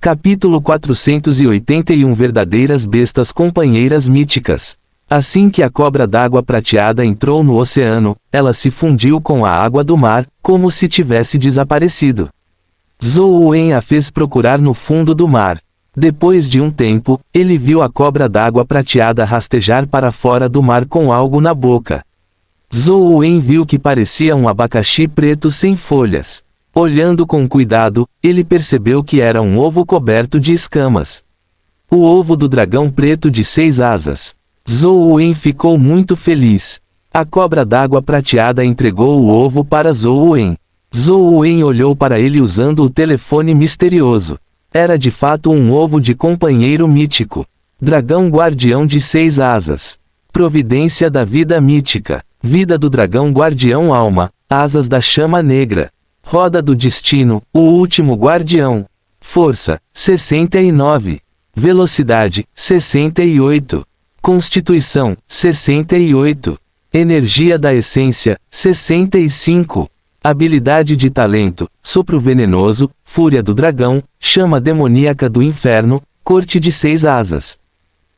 Capítulo 481 Verdadeiras bestas companheiras míticas. Assim que a cobra d'água prateada entrou no oceano, ela se fundiu com a água do mar, como se tivesse desaparecido. Zhou Wen a fez procurar no fundo do mar. Depois de um tempo, ele viu a cobra d'água prateada rastejar para fora do mar com algo na boca. Zhou Wen viu que parecia um abacaxi preto sem folhas. Olhando com cuidado, ele percebeu que era um ovo coberto de escamas. O ovo do dragão preto de 6 asas. Zhou Wen ficou muito feliz. A cobra d'água prateada entregou o ovo para Zhou Wen. Zhou Wen olhou para ele usando o telefone misterioso. Era de fato um ovo de companheiro mítico. Dragão guardião de 6 asas. Providência da vida mítica. Vida do dragão guardião alma. Asas da chama negra. Roda do destino, o último guardião. Força, 69. Velocidade, 68. Constituição, 68. Energia da essência, 65. Habilidade de talento, sopro venenoso, fúria do dragão, chama demoníaca do inferno, corte de 6 asas.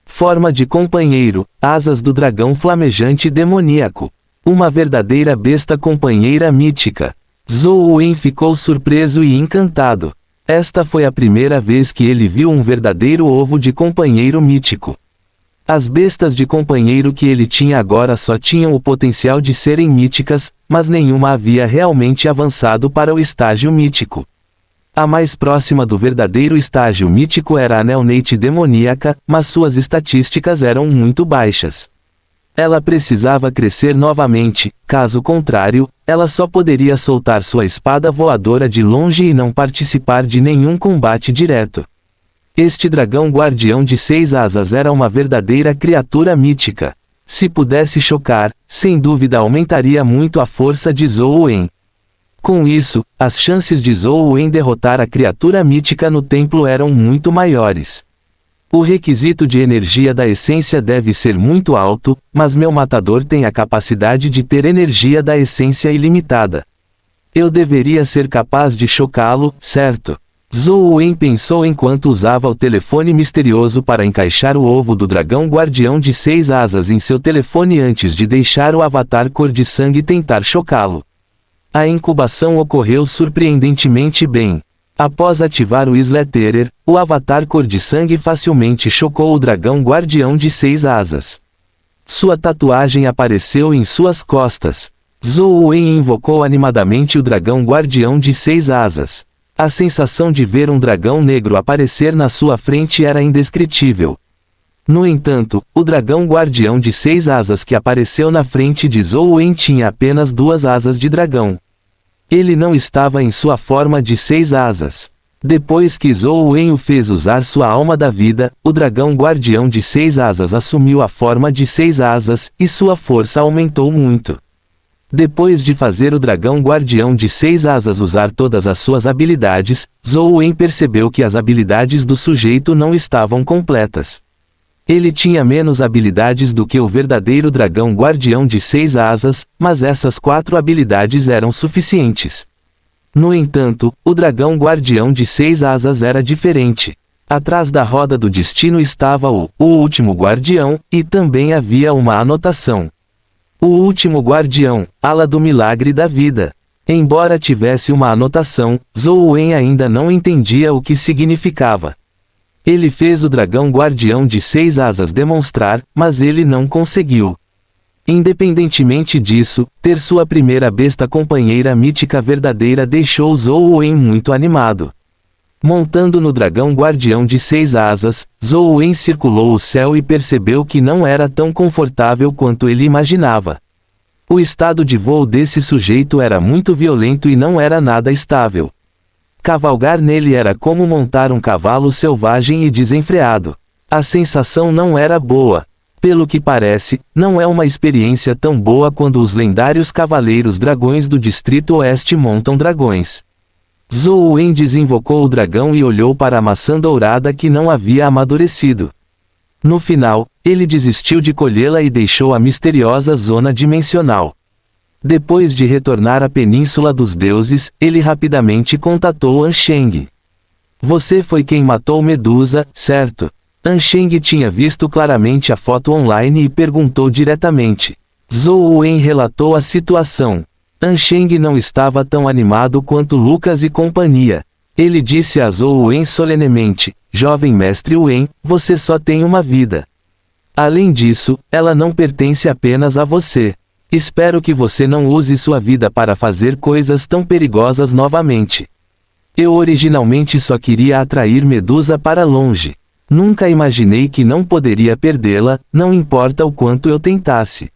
Forma de companheiro, asas do dragão flamejante demoníaco. Uma verdadeira besta companheira mítica. Zhou Wen ficou surpreso e encantado. Esta foi a primeira vez que ele viu um verdadeiro ovo de companheiro mítico. As bestas de companheiro que ele tinha agora só tinham o potencial de serem míticas, mas nenhuma havia realmente avançado para o estágio mítico. A mais próxima do verdadeiro estágio mítico era a Nelnate demoníaca, mas suas estatísticas eram muito baixas. Ela precisava crescer novamente, caso contrário, ela só poderia soltar sua espada voadora de longe e não participar de nenhum combate direto. Este dragão guardião de 6 asas era uma verdadeira criatura mítica. Se pudesse chocar, sem dúvida aumentaria muito a força de Zhou Wen. Com isso, as chances de Zhou Wen derrotar a criatura mítica no templo eram muito maiores. O requisito de energia da essência deve ser muito alto, mas meu matador tem a capacidade de ter energia da essência ilimitada. Eu deveria ser capaz de chocá-lo, certo? Zhou Wen pensou enquanto usava o telefone misterioso para encaixar o ovo do dragão guardião de 6 asas em seu telefone antes de deixar o avatar cor de sangue tentar chocá-lo. A incubação ocorreu surpreendentemente bem. Após ativar o Slatterer, o avatar cor de sangue facilmente chocou o dragão guardião de 6 asas. Sua tatuagem apareceu em suas costas. Zhou Wen invocou animadamente o dragão guardião de 6 asas. A sensação de ver um dragão negro aparecer na sua frente era indescritível. No entanto, o dragão guardião de 6 asas que apareceu na frente de Zhou Wen tinha apenas 2 asas de dragão. Ele não estava em sua forma de 6 asas. Depois que Zhou Wen o fez usar sua alma da vida, o dragão guardião de 6 asas assumiu a forma de 6 asas, e sua força aumentou muito. Depois de fazer o dragão guardião de 6 asas usar todas as suas habilidades, Zhou Wen percebeu que as habilidades do sujeito não estavam completas. Ele tinha menos habilidades do que o verdadeiro dragão guardião de 6 asas, mas essas 4 habilidades eram suficientes. No entanto, o dragão guardião de 6 asas era diferente. Atrás da roda do destino estava o último guardião, e também havia uma anotação. O último guardião, ala do milagre da vida. Embora tivesse uma anotação, Zhou Wen ainda não entendia o que significava. Ele fez o dragão guardião de 6 asas demonstrar, mas ele não conseguiu. Independentemente disso, ter sua primeira besta companheira mítica verdadeira deixou Zhou Wen muito animado. Montando no dragão guardião de 6 asas, Zhou Wen circulou o céu e percebeu que não era tão confortável quanto ele imaginava. O estado de voo desse sujeito era muito violento e não era nada estável. Cavalgar nele era como montar um cavalo selvagem e desenfreado. A sensação não era boa. Pelo que parece, não é uma experiência tão boa quando os lendários cavaleiros dragões do Distrito Oeste montam dragões. Zhou Wen desinvocou o dragão e olhou para a maçã dourada que não havia amadurecido. No final, ele desistiu de colhê-la e deixou a misteriosa zona dimensional. Depois de retornar à Península dos Deuses, ele rapidamente contatou An Sheng. Você foi quem matou Medusa, certo? Ansheng tinha visto claramente a foto online e perguntou diretamente. Zhou Wen relatou a situação. Ansheng não estava tão animado quanto Lucas e companhia. Ele disse a Zhou Wen solenemente, jovem mestre Wen, você só tem uma vida. Além disso, ela não pertence apenas a você. Espero que você não use sua vida para fazer coisas tão perigosas novamente. Eu originalmente só queria atrair Medusa para longe. Nunca imaginei que não poderia perdê-la, não importa o quanto eu tentasse.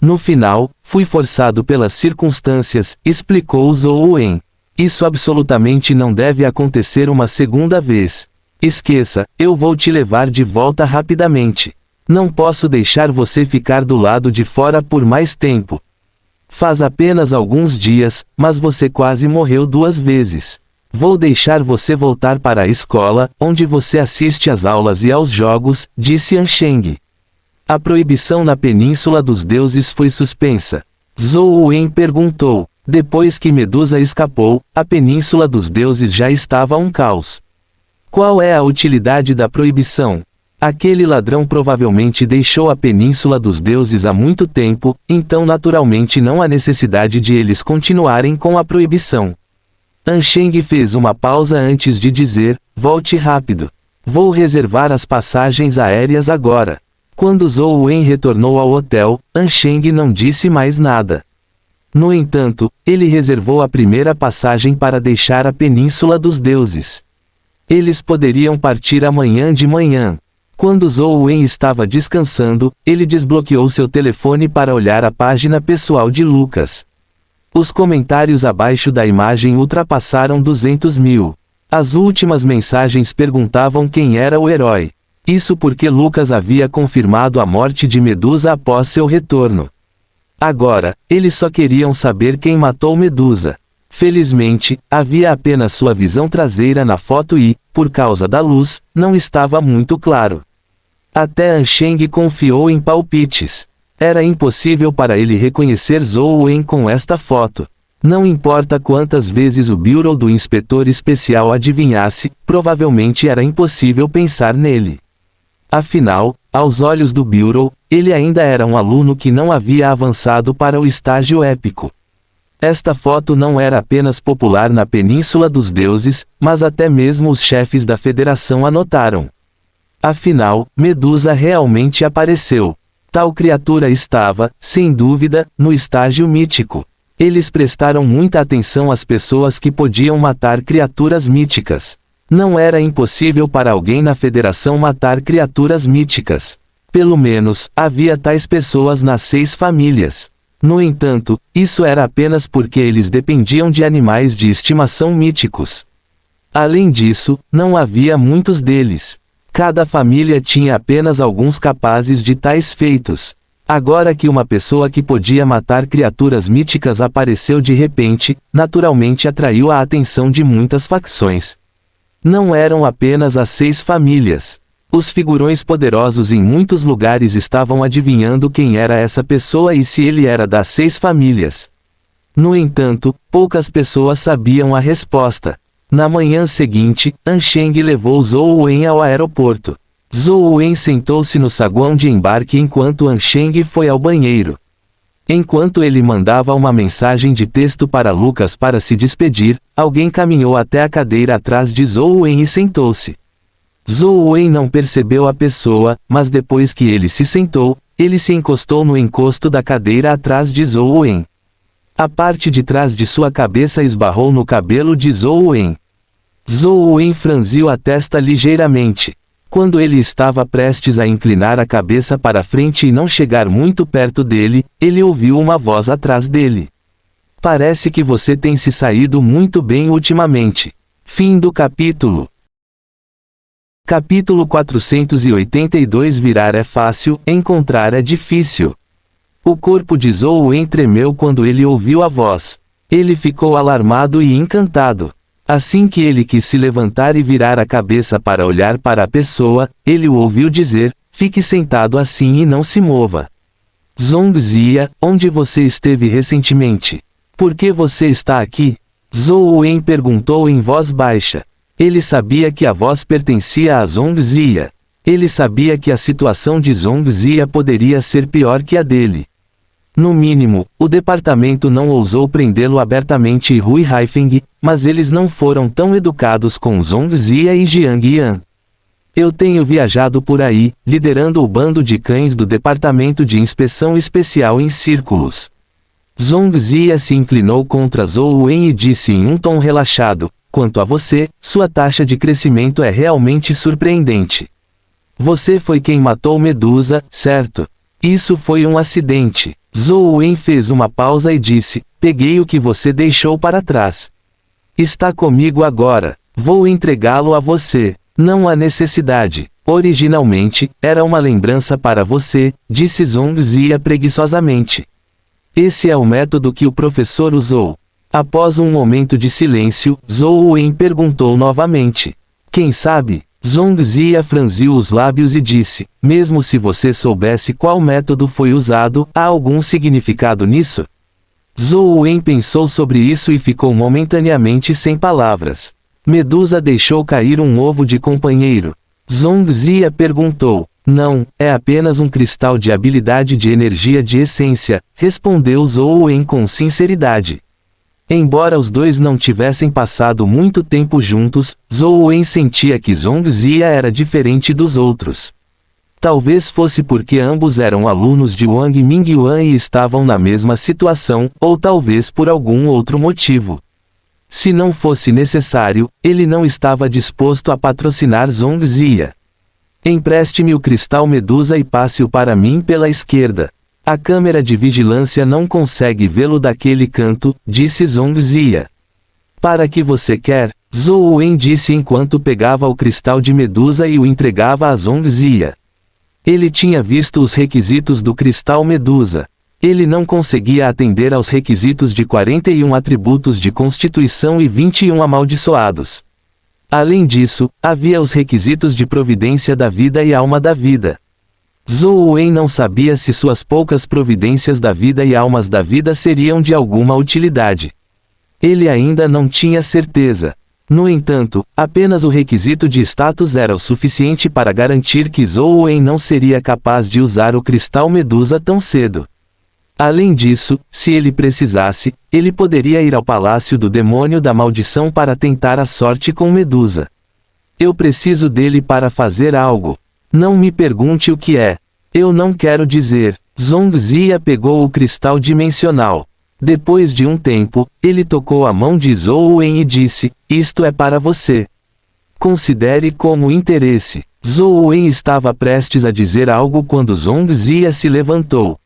No final, fui forçado pelas circunstâncias, explicou Zhou Wen. Isso absolutamente não deve acontecer uma segunda vez. Esqueça, eu vou te levar de volta rapidamente. Não posso deixar você ficar do lado de fora por mais tempo. Faz apenas alguns dias, mas você quase morreu 2 vezes. Vou deixar você voltar para a escola, onde você assiste às aulas e aos jogos, disse Ansheng. A proibição na Península dos Deuses foi suspensa. Zhou Wen perguntou. Depois que Medusa escapou, a Península dos Deuses já estava um caos. Qual é a utilidade da proibição? Aquele ladrão provavelmente deixou a Península dos Deuses há muito tempo, então naturalmente não há necessidade de eles continuarem com a proibição. Ansheng fez uma pausa antes de dizer, volte rápido. Vou reservar as passagens aéreas agora. Quando Zhou Wen retornou ao hotel, Ansheng não disse mais nada. No entanto, ele reservou a primeira passagem para deixar a Península dos Deuses. Eles poderiam partir amanhã de manhã. Quando Zhou Wen estava descansando, ele desbloqueou seu telefone para olhar a página pessoal de Lucas. Os comentários abaixo da imagem ultrapassaram 200 mil. As últimas mensagens perguntavam quem era o herói. Isso porque Lucas havia confirmado a morte de Medusa após seu retorno. Agora, eles só queriam saber quem matou Medusa. Felizmente, havia apenas sua visão traseira na foto e, por causa da luz, não estava muito claro. Até Ansheng confiou em palpites. Era impossível para ele reconhecer Zhou Wen com esta foto. Não importa quantas vezes o Bureau do Inspetor Especial adivinhasse, provavelmente era impossível pensar nele. Afinal, aos olhos do Bureau, ele ainda era um aluno que não havia avançado para o estágio épico. Esta foto não era apenas popular na Península dos Deuses, mas até mesmo os chefes da Federação a notaram. Afinal, Medusa realmente apareceu. Tal criatura estava, sem dúvida, no estágio mítico. Eles prestaram muita atenção às pessoas que podiam matar criaturas míticas. Não era impossível para alguém na Federação matar criaturas míticas. Pelo menos, havia tais pessoas nas 6 famílias. No entanto, isso era apenas porque eles dependiam de animais de estimação míticos. Além disso, não havia muitos deles. Cada família tinha apenas alguns capazes de tais feitos. Agora que uma pessoa que podia matar criaturas míticas apareceu de repente, naturalmente atraiu a atenção de muitas facções. Não eram apenas as 6 famílias. Os figurões poderosos em muitos lugares estavam adivinhando quem era essa pessoa e se ele era das 6 famílias. No entanto, poucas pessoas sabiam a resposta. Na manhã seguinte, Ansheng levou Zhou Wen ao aeroporto. Zhou Wen sentou-se no saguão de embarque enquanto Ansheng foi ao banheiro. Enquanto ele mandava uma mensagem de texto para Lucas para se despedir, alguém caminhou até a cadeira atrás de Zhou Wen e sentou-se. Zhou Wen não percebeu a pessoa, mas depois que ele se sentou, ele se encostou no encosto da cadeira atrás de Zhou Wen. A parte de trás de sua cabeça esbarrou no cabelo de Zhou Wen. Zhou Wen franziu a testa ligeiramente. Quando ele estava prestes a inclinar a cabeça para frente e não chegar muito perto dele, ele ouviu uma voz atrás dele. Parece que você tem se saído muito bem ultimamente. Fim do capítulo. Capítulo 482. Virar é fácil, encontrar é difícil. O corpo de Zhou Wen tremeu quando ele ouviu a voz. Ele ficou alarmado e encantado. Assim que ele quis se levantar e virar a cabeça para olhar para a pessoa, ele o ouviu dizer, fique sentado assim e não se mova. Zhong Zia, onde você esteve recentemente? Por que você está aqui? Zhou Wen perguntou em voz baixa. Ele sabia que a voz pertencia a Zhong Ziya. Ele sabia que a situação de Zhong Ziya poderia ser pior que a dele. No mínimo, o departamento não ousou prendê-lo abertamente e Hui Haifeng, mas eles não foram tão educados com Zhong Ziya e Jiang Yan. Eu tenho viajado por aí, liderando o bando de cães do Departamento de Inspeção Especial em círculos. Zhong Ziya se inclinou contra Zhou Wen e disse em um tom relaxado: quanto a você, sua taxa de crescimento é realmente surpreendente. Você foi quem matou Medusa, certo? Isso foi um acidente. Zhou Wen fez uma pausa e disse: peguei o que você deixou para trás. Está comigo agora. Vou entregá-lo a você. Não há necessidade. Originalmente, era uma lembrança para você, disse Zhong Ziya preguiçosamente. Esse é o método que o professor usou. Após um momento de silêncio, Zhou Wen perguntou novamente. Quem sabe? Zhong Ziya franziu os lábios e disse: mesmo se você soubesse qual método foi usado, há algum significado nisso? Zhou Wen pensou sobre isso e ficou momentaneamente sem palavras. Medusa deixou cair um ovo de companheiro. Zhong Ziya perguntou. Não, é apenas um cristal de habilidade de energia de essência, respondeu Zhou Wen com sinceridade. Embora os dois não tivessem passado muito tempo juntos, Zhou Wen sentia que Zhong Ziya era diferente dos outros. Talvez fosse porque ambos eram alunos de Wang Mingyuan e estavam na mesma situação, ou talvez por algum outro motivo. Se não fosse necessário, ele não estava disposto a patrocinar Zhong Ziya. Empreste-me o cristal Medusa e passe-o para mim pela esquerda. A câmera de vigilância não consegue vê-lo daquele canto, disse Zhong Ziya. Para que você quer? Zhou Wen disse enquanto pegava o cristal de Medusa e o entregava a Zhong Ziya. Ele tinha visto os requisitos do cristal Medusa. Ele não conseguia atender aos requisitos de 41 atributos de constituição e 21 amaldiçoados. Além disso, havia os requisitos de providência da vida e alma da vida. Zhou Wen não sabia se suas poucas providências da vida e almas da vida seriam de alguma utilidade. Ele ainda não tinha certeza. No entanto, apenas o requisito de status era o suficiente para garantir que Zhou Wen não seria capaz de usar o cristal Medusa tão cedo. Além disso, se ele precisasse, ele poderia ir ao Palácio do Demônio da Maldição para tentar a sorte com Medusa. Eu preciso dele para fazer algo. Não me pergunte o que é. Eu não quero dizer. Zhong Ziya pegou o cristal dimensional. Depois de um tempo, ele tocou a mão de Zhou Wen e disse: isto é para você. Considere como interesse. Zhou Wen estava prestes a dizer algo quando Zhong Ziya se levantou.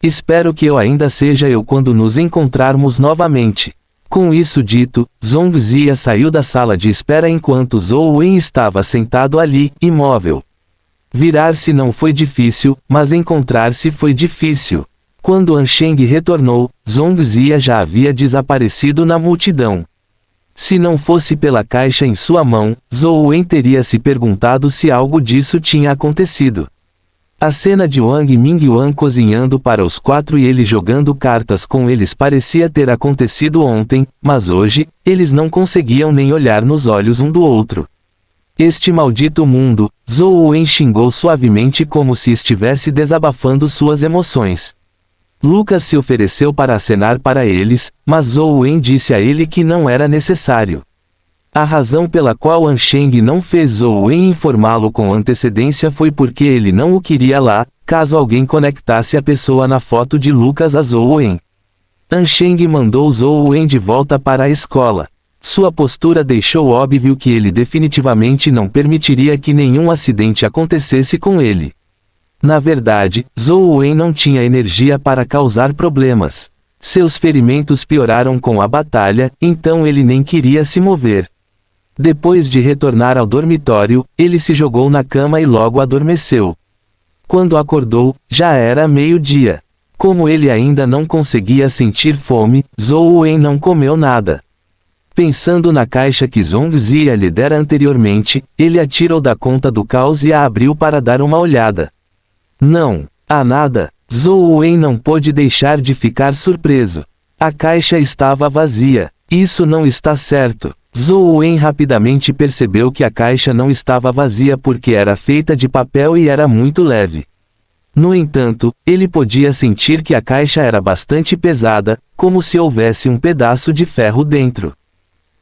Espero que eu ainda seja eu quando nos encontrarmos novamente. Com isso dito, Zhong Ziya saiu da sala de espera enquanto Zhou Wen estava sentado ali, imóvel. Virar-se não foi difícil, mas encontrar-se foi difícil. Quando Ansheng retornou, Zhong Ziya já havia desaparecido na multidão. Se não fosse pela caixa em sua mão, Zhou Wen teria se perguntado se algo disso tinha acontecido. A cena de Wang Mingyuan cozinhando para os quatro e ele jogando cartas com eles parecia ter acontecido ontem, mas hoje, eles não conseguiam nem olhar nos olhos um do outro. Este maldito mundo, Zhou Wen xingou suavemente como se estivesse desabafando suas emoções. Lucas se ofereceu para acenar para eles, mas Zhou Wen disse a ele que não era necessário. A razão pela qual Ansheng não fez Zhou Wen informá-lo com antecedência foi porque ele não o queria lá, caso alguém conectasse a pessoa na foto de Lucas a Zhou Wen. Ansheng mandou Zhou Wen de volta para a escola. Sua postura deixou óbvio que ele definitivamente não permitiria que nenhum acidente acontecesse com ele. Na verdade, Zhou Wen não tinha energia para causar problemas. Seus ferimentos pioraram com a batalha, então ele nem queria se mover. Depois de retornar ao dormitório, ele se jogou na cama e logo adormeceu. Quando acordou, já era meio-dia. Como ele ainda não conseguia sentir fome, Zhou Wen não comeu nada. Pensando na caixa que Zhong Ziya lhe dera anteriormente, ele a tirou da conta do caos e a abriu para dar uma olhada. Não há nada. Zhou Wen não pôde deixar de ficar surpreso. A caixa estava vazia. Isso não está certo. Zhou Wen rapidamente percebeu que a caixa não estava vazia porque era feita de papel e era muito leve. No entanto, ele podia sentir que a caixa era bastante pesada, como se houvesse um pedaço de ferro dentro.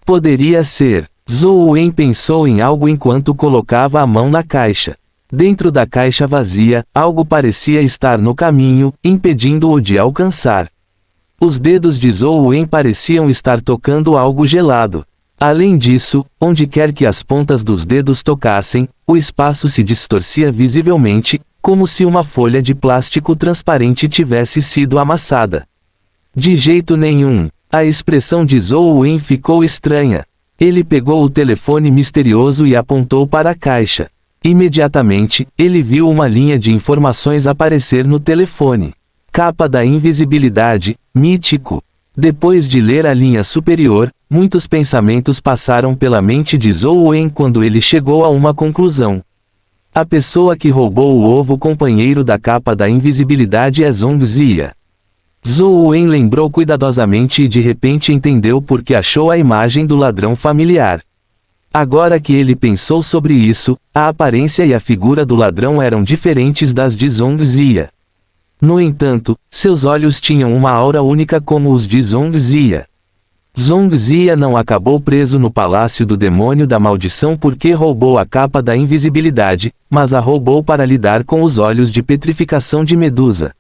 Poderia ser. Zhou Wen pensou em algo enquanto colocava a mão na caixa. Dentro da caixa vazia, algo parecia estar no caminho, impedindo-o de alcançar. Os dedos de Zhou Wen pareciam estar tocando algo gelado. Além disso, onde quer que as pontas dos dedos tocassem, o espaço se distorcia visivelmente, como se uma folha de plástico transparente tivesse sido amassada. De jeito nenhum. A expressão de Zhou Wen ficou estranha. Ele pegou o telefone misterioso e apontou para a caixa. Imediatamente, ele viu uma linha de informações aparecer no telefone. Capa da invisibilidade, mítico. Depois de ler a linha superior, muitos pensamentos passaram pela mente de Zhou Wen quando ele chegou a uma conclusão. A pessoa que roubou o ovo companheiro da capa da invisibilidade é Zhong Zia. Zhou Wen lembrou cuidadosamente e de repente entendeu por que achou a imagem do ladrão familiar. Agora que ele pensou sobre isso, a aparência e a figura do ladrão eram diferentes das de Zhong Zia. No entanto, seus olhos tinham uma aura única como os de Zhong Zia. Zhong Zia não acabou preso no palácio do demônio da maldição porque roubou a capa da invisibilidade, mas a roubou para lidar com os olhos de petrificação de Medusa.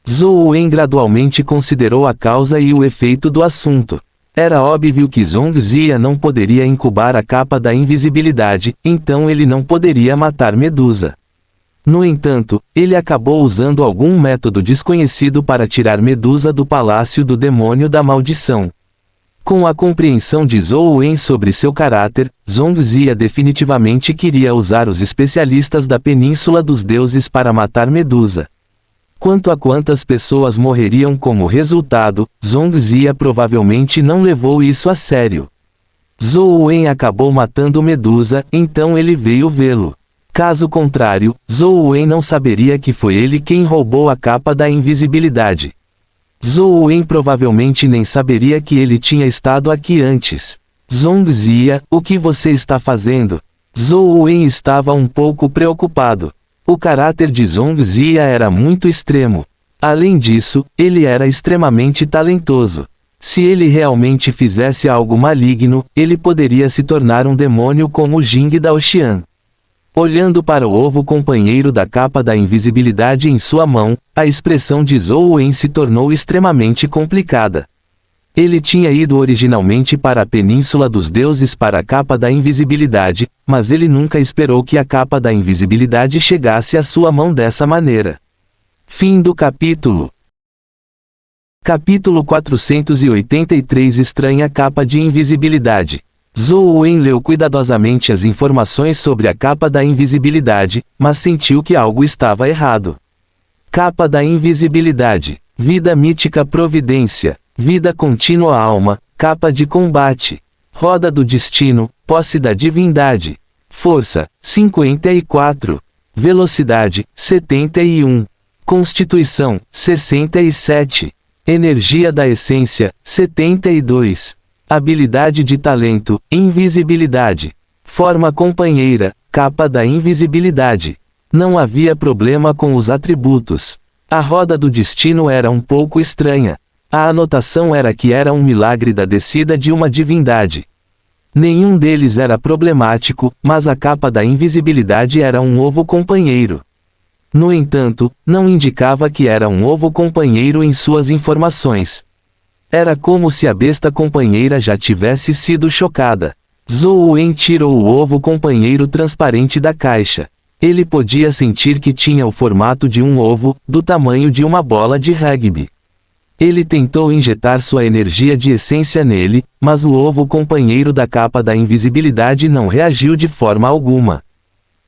Zhou Wen gradualmente considerou a causa e o efeito do assunto. Era óbvio que Zhong Zia não poderia incubar a capa da invisibilidade, então ele não poderia matar Medusa. No entanto, ele acabou usando algum método desconhecido para tirar Medusa do palácio do demônio da maldição. Com a compreensão de Zhou Wen sobre seu caráter, Zhong Zia definitivamente queria usar os especialistas da Península dos Deuses para matar Medusa. Quanto a quantas pessoas morreriam como resultado, Zhong Zia provavelmente não levou isso a sério. Zhou Wen acabou matando Medusa, então ele veio vê-lo. Caso contrário, Zhou Wen não saberia que foi ele quem roubou a capa da invisibilidade. Zhou Wen provavelmente nem saberia que ele tinha estado aqui antes. Zhong Zia, o que você está fazendo? Zhou Wen estava um pouco preocupado. O caráter de Zhong Zia era muito extremo. Além disso, ele era extremamente talentoso. Se ele realmente fizesse algo maligno, ele poderia se tornar um demônio como Jing Daoxian. Olhando para o ovo companheiro da capa da invisibilidade em sua mão, a expressão de Zhou Wen se tornou extremamente complicada. Ele tinha ido originalmente para a Península dos Deuses para a capa da invisibilidade, mas ele nunca esperou que a capa da invisibilidade chegasse à sua mão dessa maneira. Fim do capítulo. Capítulo 483 Estranha capa de invisibilidade. Zhou Wen leu cuidadosamente as informações sobre a capa da invisibilidade, mas sentiu que algo estava errado. Capa da invisibilidade. Vida mítica providência. Vida contínua alma. Capa de combate. Roda do destino. Posse da divindade. Força, 54. Velocidade, 71. Constituição, 67. Energia da essência, 72. Habilidade de talento, invisibilidade. Forma companheira, capa da invisibilidade. Não havia problema com os atributos. A roda do destino era um pouco estranha. A anotação era que era um milagre da descida de uma divindade. Nenhum deles era problemático, mas a capa da invisibilidade era um ovo companheiro. No entanto, não indicava que era um ovo companheiro em suas informações. Era como se a besta companheira já tivesse sido chocada. Zhou Wen tirou o ovo companheiro transparente da caixa. Ele podia sentir que tinha o formato de um ovo, do tamanho de uma bola de rugby. Ele tentou injetar sua energia de essência nele, mas o ovo companheiro da capa da invisibilidade não reagiu de forma alguma.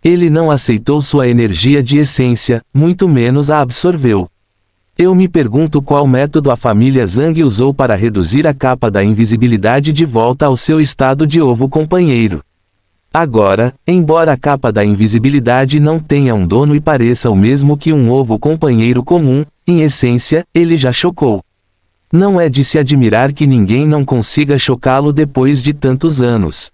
Ele não aceitou sua energia de essência, muito menos a absorveu. Eu me pergunto qual método a família Zhang usou para reduzir a capa da invisibilidade de volta ao seu estado de ovo companheiro. Agora, embora a capa da invisibilidade não tenha um dono e pareça o mesmo que um ovo companheiro comum, em essência, ele já chocou. Não é de se admirar que ninguém não consiga chocá-lo depois de tantos anos.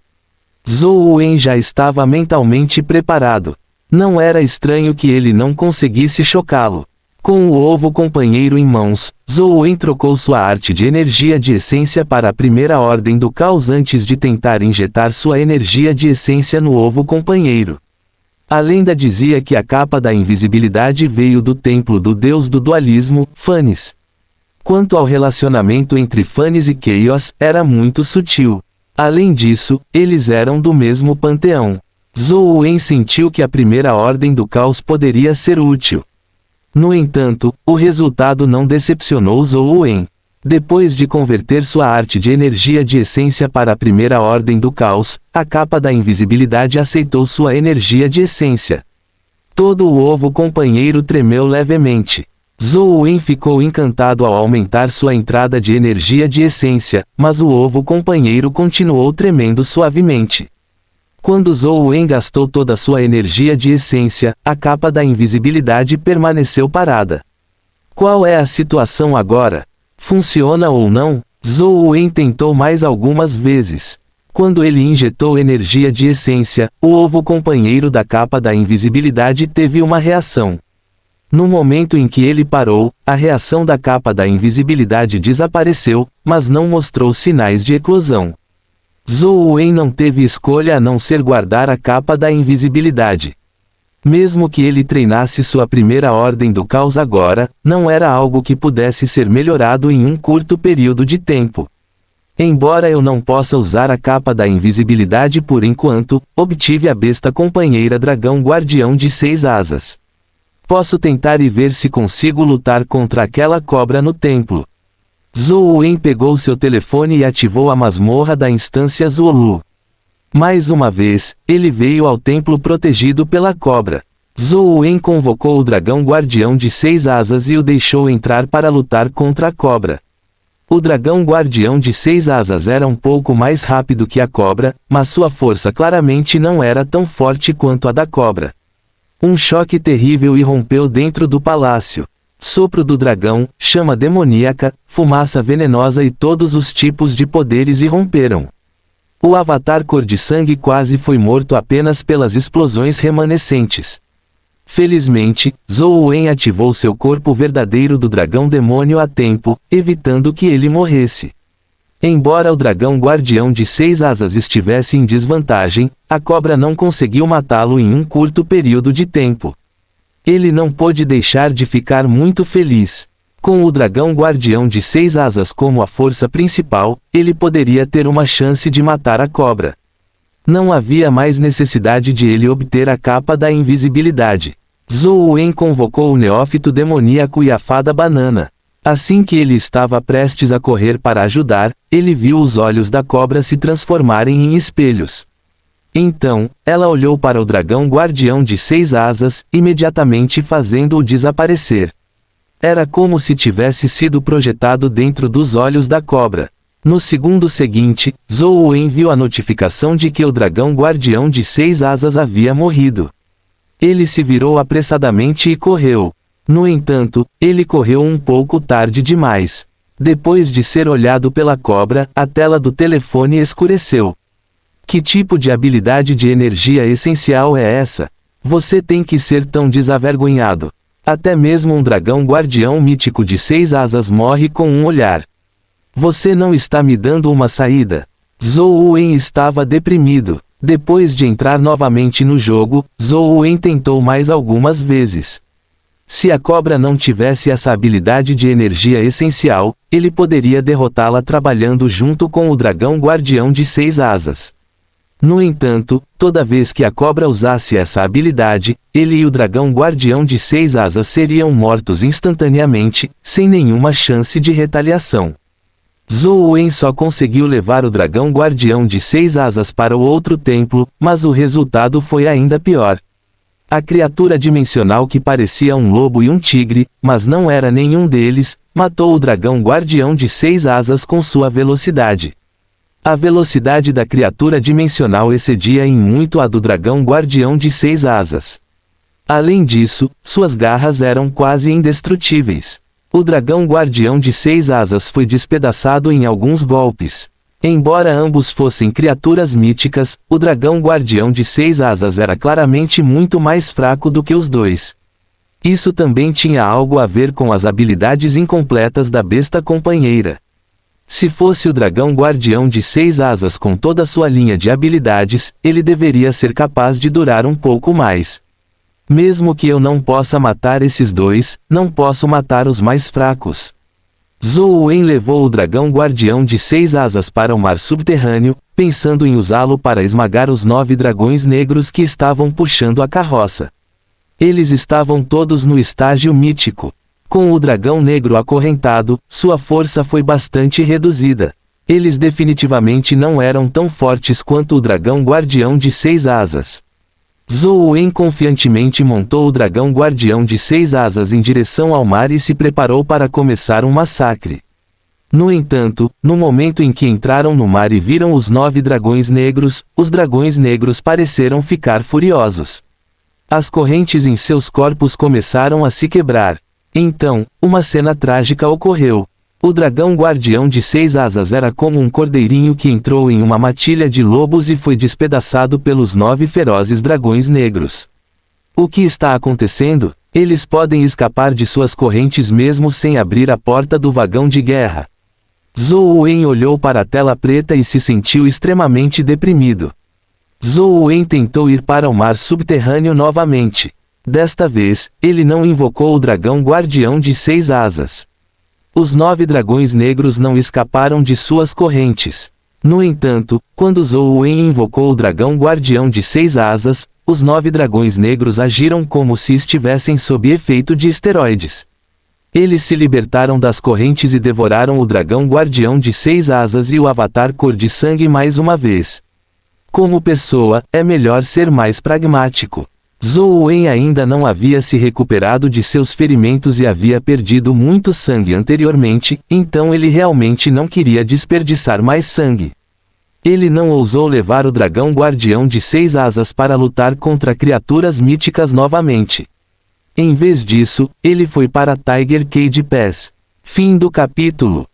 Zhou Wen já estava mentalmente preparado. Não era estranho que ele não conseguisse chocá-lo. Com o ovo companheiro em mãos, Zhou Wen trocou sua arte de energia de essência para a primeira ordem do caos antes de tentar injetar sua energia de essência no ovo companheiro. A lenda dizia que a capa da invisibilidade veio do templo do deus do dualismo, Phanes. Quanto ao relacionamento entre Phanes e Chaos, era muito sutil. Além disso, eles eram do mesmo panteão. Zhou Wen sentiu que a primeira ordem do caos poderia ser útil. No entanto, o resultado não decepcionou Zhou Wen. Depois de converter sua arte de energia de essência para a primeira ordem do caos, a capa da invisibilidade aceitou sua energia de essência. Todo o ovo companheiro tremeu levemente. Zhou Wen ficou encantado ao aumentar sua entrada de energia de essência, mas o ovo companheiro continuou tremendo suavemente. Quando Zhou Wen gastou toda sua energia de essência, a capa da invisibilidade permaneceu parada. Qual é a situação agora? Funciona ou não? Zhou Wen tentou mais algumas vezes. Quando ele injetou energia de essência, o ovo companheiro da capa da invisibilidade teve uma reação. No momento em que ele parou, a reação da capa da invisibilidade desapareceu, mas não mostrou sinais de eclosão. Zhou Wen não teve escolha a não ser guardar a capa da invisibilidade. Mesmo que ele treinasse sua primeira ordem do caos agora, não era algo que pudesse ser melhorado em um curto período de tempo. Embora eu não possa usar a capa da invisibilidade por enquanto, obtive a besta companheira dragão guardião de 6 asas. Posso tentar e ver se consigo lutar contra aquela cobra no templo. Zhou Wen pegou seu telefone e ativou a masmorra da instância Zhuolu. Mais uma vez, ele veio ao templo protegido pela cobra. Zhou Wen convocou o dragão guardião de 6 asas e o deixou entrar para lutar contra a cobra. O dragão guardião de 6 asas era um pouco mais rápido que a cobra, mas sua força claramente não era tão forte quanto a da cobra. Um choque terrível irrompeu dentro do palácio. Sopro do dragão, chama demoníaca, fumaça venenosa e todos os tipos de poderes irromperam. O avatar cor de sangue quase foi morto apenas pelas explosões remanescentes. Felizmente, Zhou Wen ativou seu corpo verdadeiro do dragão demônio a tempo, evitando que ele morresse. Embora o dragão guardião de 6 asas estivesse em desvantagem, a cobra não conseguiu matá-lo em um curto período de tempo. Ele não pôde deixar de ficar muito feliz. Com o dragão guardião de 6 asas como a força principal, ele poderia ter uma chance de matar a cobra. Não havia mais necessidade de ele obter a capa da invisibilidade. Zhou Wen convocou o neófito demoníaco e a fada banana. Assim que ele estava prestes a correr para ajudar, ele viu os olhos da cobra se transformarem em espelhos. Então, ela olhou para o dragão guardião de 6 asas, imediatamente fazendo-o desaparecer. Era como se tivesse sido projetado dentro dos olhos da cobra. No segundo seguinte, Zhou Wen viu a notificação de que o dragão guardião de 6 asas havia morrido. Ele se virou apressadamente e correu. No entanto, ele correu um pouco tarde demais. Depois de ser olhado pela cobra, a tela do telefone escureceu. Que tipo de habilidade de energia essencial é essa? Você tem que ser tão desavergonhado. Até mesmo um dragão guardião mítico de 6 asas morre com um olhar. Você não está me dando uma saída. Zhou Wen estava deprimido. Depois de entrar novamente no jogo, Zhou Wen tentou mais algumas vezes. Se a cobra não tivesse essa habilidade de energia essencial, ele poderia derrotá-la trabalhando junto com o dragão guardião de 6 asas. No entanto, toda vez que a cobra usasse essa habilidade, ele e o dragão guardião de 6 asas seriam mortos instantaneamente, sem nenhuma chance de retaliação. Zhou Wen só conseguiu levar o dragão guardião de 6 asas para o outro templo, mas o resultado foi ainda pior. A criatura dimensional que parecia um lobo e um tigre, mas não era nenhum deles, matou o dragão guardião de 6 asas com sua velocidade. A velocidade da criatura dimensional excedia em muito a do dragão guardião de 6 asas. Além disso, suas garras eram quase indestrutíveis. O dragão guardião de 6 asas foi despedaçado em alguns golpes. Embora ambos fossem criaturas míticas, o dragão guardião de 6 asas era claramente muito mais fraco do que os dois. Isso também tinha algo a ver com as habilidades incompletas da besta companheira. Se fosse o dragão guardião de 6 asas com toda sua linha de habilidades, ele deveria ser capaz de durar um pouco mais. Mesmo que eu não possa matar esses dois, não posso matar os mais fracos. Zhou Wen levou o dragão guardião de 6 asas para o mar subterrâneo, pensando em usá-lo para esmagar os 9 dragões negros que estavam puxando a carroça. Eles estavam todos no estágio mítico. Com o dragão negro acorrentado, sua força foi bastante reduzida. Eles definitivamente não eram tão fortes quanto o dragão guardião de 6 asas. Zhou Wen confiantemente montou o dragão guardião de 6 asas em direção ao mar e se preparou para começar um massacre. No entanto, no momento em que entraram no mar e viram os 9 dragões negros, os dragões negros pareceram ficar furiosos. As correntes em seus corpos começaram a se quebrar. Então, uma cena trágica ocorreu. O dragão guardião de 6 asas era como um cordeirinho que entrou em uma matilha de lobos e foi despedaçado pelos 9 ferozes dragões negros. O que está acontecendo? Eles podem escapar de suas correntes mesmo sem abrir a porta do vagão de guerra. Zhou Wen olhou para a tela preta e se sentiu extremamente deprimido. Zhou Wen tentou ir para o mar subterrâneo novamente. Desta vez, ele não invocou o dragão guardião de 6 asas. Os 9 dragões negros não escaparam de suas correntes. No entanto, quando Zhou Wen invocou o dragão guardião de 6 asas, os 9 dragões negros agiram como se estivessem sob efeito de esteroides. Eles se libertaram das correntes e devoraram o dragão guardião de 6 asas e o avatar cor de sangue mais uma vez. Como pessoa, é melhor ser mais pragmático. Zhou Wen ainda não havia se recuperado de seus ferimentos e havia perdido muito sangue anteriormente, então ele realmente não queria desperdiçar mais sangue. Ele não ousou levar o dragão guardião de 6 asas para lutar contra criaturas míticas novamente. Em vez disso, ele foi para Tiger Cage Pass. Fim do capítulo.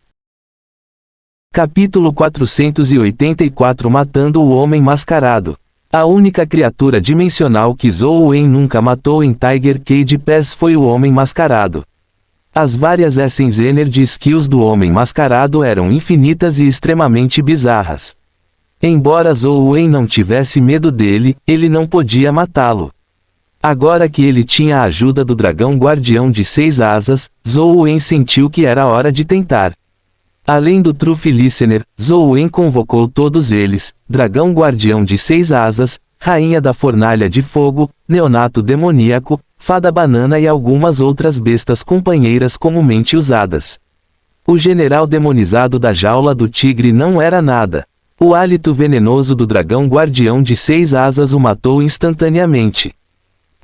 Capítulo 484 Matando o Homem Mascarado. A única criatura dimensional que Zhou Wen nunca matou em Tiger Cage Pass foi o Homem Mascarado. As várias Essence Energy Skills do Homem Mascarado eram infinitas e extremamente bizarras. Embora Zhou Wen não tivesse medo dele, ele não podia matá-lo. Agora que ele tinha a ajuda do dragão guardião de 6 asas, Zhou Wen sentiu que era hora de tentar. Além do Truth Listener, Zhou Wen convocou todos eles, dragão guardião de 6 asas, rainha da fornalha de fogo, neonato demoníaco, fada banana e algumas outras bestas companheiras comumente usadas. O general demonizado da jaula do tigre não era nada. O hálito venenoso do dragão guardião de 6 asas o matou instantaneamente.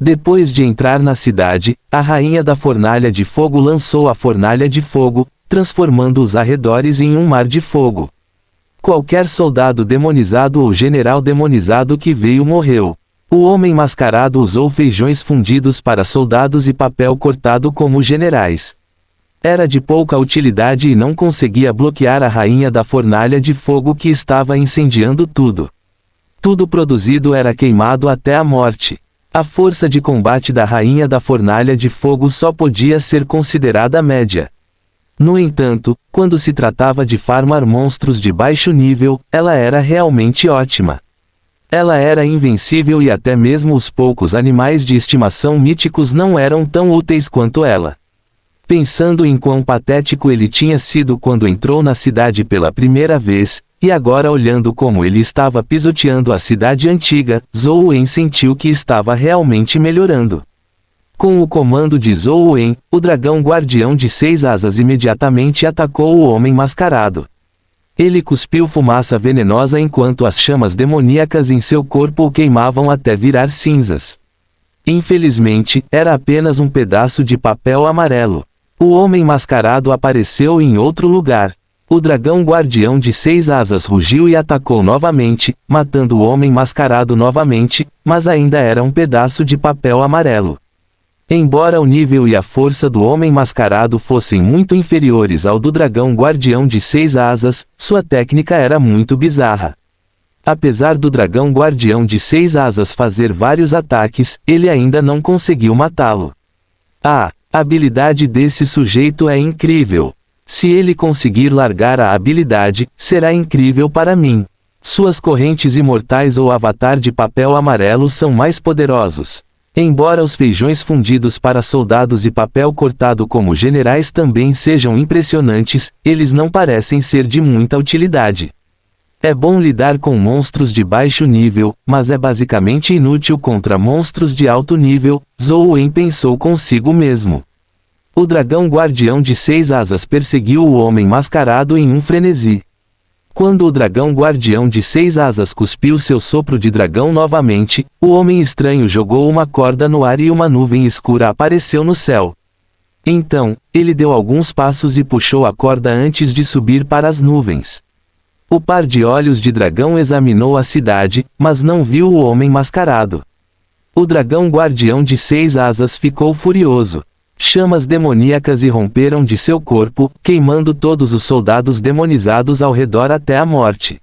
Depois de entrar na cidade, a rainha da fornalha de fogo lançou a fornalha de fogo, transformando os arredores em um mar de fogo. Qualquer soldado demonizado ou general demonizado que veio morreu. O homem mascarado usou feijões fundidos para soldados e papel cortado como generais. Era de pouca utilidade e não conseguia bloquear a rainha da fornalha de fogo que estava incendiando tudo. Tudo produzido era queimado até a morte. A força de combate da rainha da fornalha de fogo só podia ser considerada média. No entanto, quando se tratava de farmar monstros de baixo nível, ela era realmente ótima. Ela era invencível e até mesmo os poucos animais de estimação míticos não eram tão úteis quanto ela. Pensando em quão patético ele tinha sido quando entrou na cidade pela primeira vez, e agora olhando como ele estava pisoteando a cidade antiga, Zhou Wen sentiu que estava realmente melhorando. Com o comando de Zhou Wen, o dragão guardião de 6 asas imediatamente atacou o homem mascarado. Ele cuspiu fumaça venenosa enquanto as chamas demoníacas em seu corpo o queimavam até virar cinzas. Infelizmente, era apenas um pedaço de papel amarelo. O homem mascarado apareceu em outro lugar. O dragão guardião de 6 asas rugiu e atacou novamente, matando o homem mascarado novamente, mas ainda era um pedaço de papel amarelo. Embora o nível e a força do homem mascarado fossem muito inferiores ao do dragão guardião de 6 asas, sua técnica era muito bizarra. Apesar do dragão guardião de 6 asas fazer vários ataques, ele ainda não conseguiu matá-lo. A habilidade desse sujeito é incrível. Se ele conseguir largar a habilidade, será incrível para mim. Suas correntes imortais ou avatar de papel amarelo são mais poderosos. Embora os feijões fundidos para soldados e papel cortado como generais também sejam impressionantes, eles não parecem ser de muita utilidade. É bom lidar com monstros de baixo nível, mas é basicamente inútil contra monstros de alto nível, Zhou Wen pensou consigo mesmo. O dragão guardião de 6 asas perseguiu o homem mascarado em um frenesi. Quando o dragão guardião de 6 asas cuspiu seu sopro de dragão novamente, o homem estranho jogou uma corda no ar e uma nuvem escura apareceu no céu. Então, ele deu alguns passos e puxou a corda antes de subir para as nuvens. O par de olhos de dragão examinou a cidade, mas não viu o homem mascarado. O dragão guardião de 6 asas ficou furioso. Chamas demoníacas irromperam de seu corpo, queimando todos os soldados demonizados ao redor até a morte.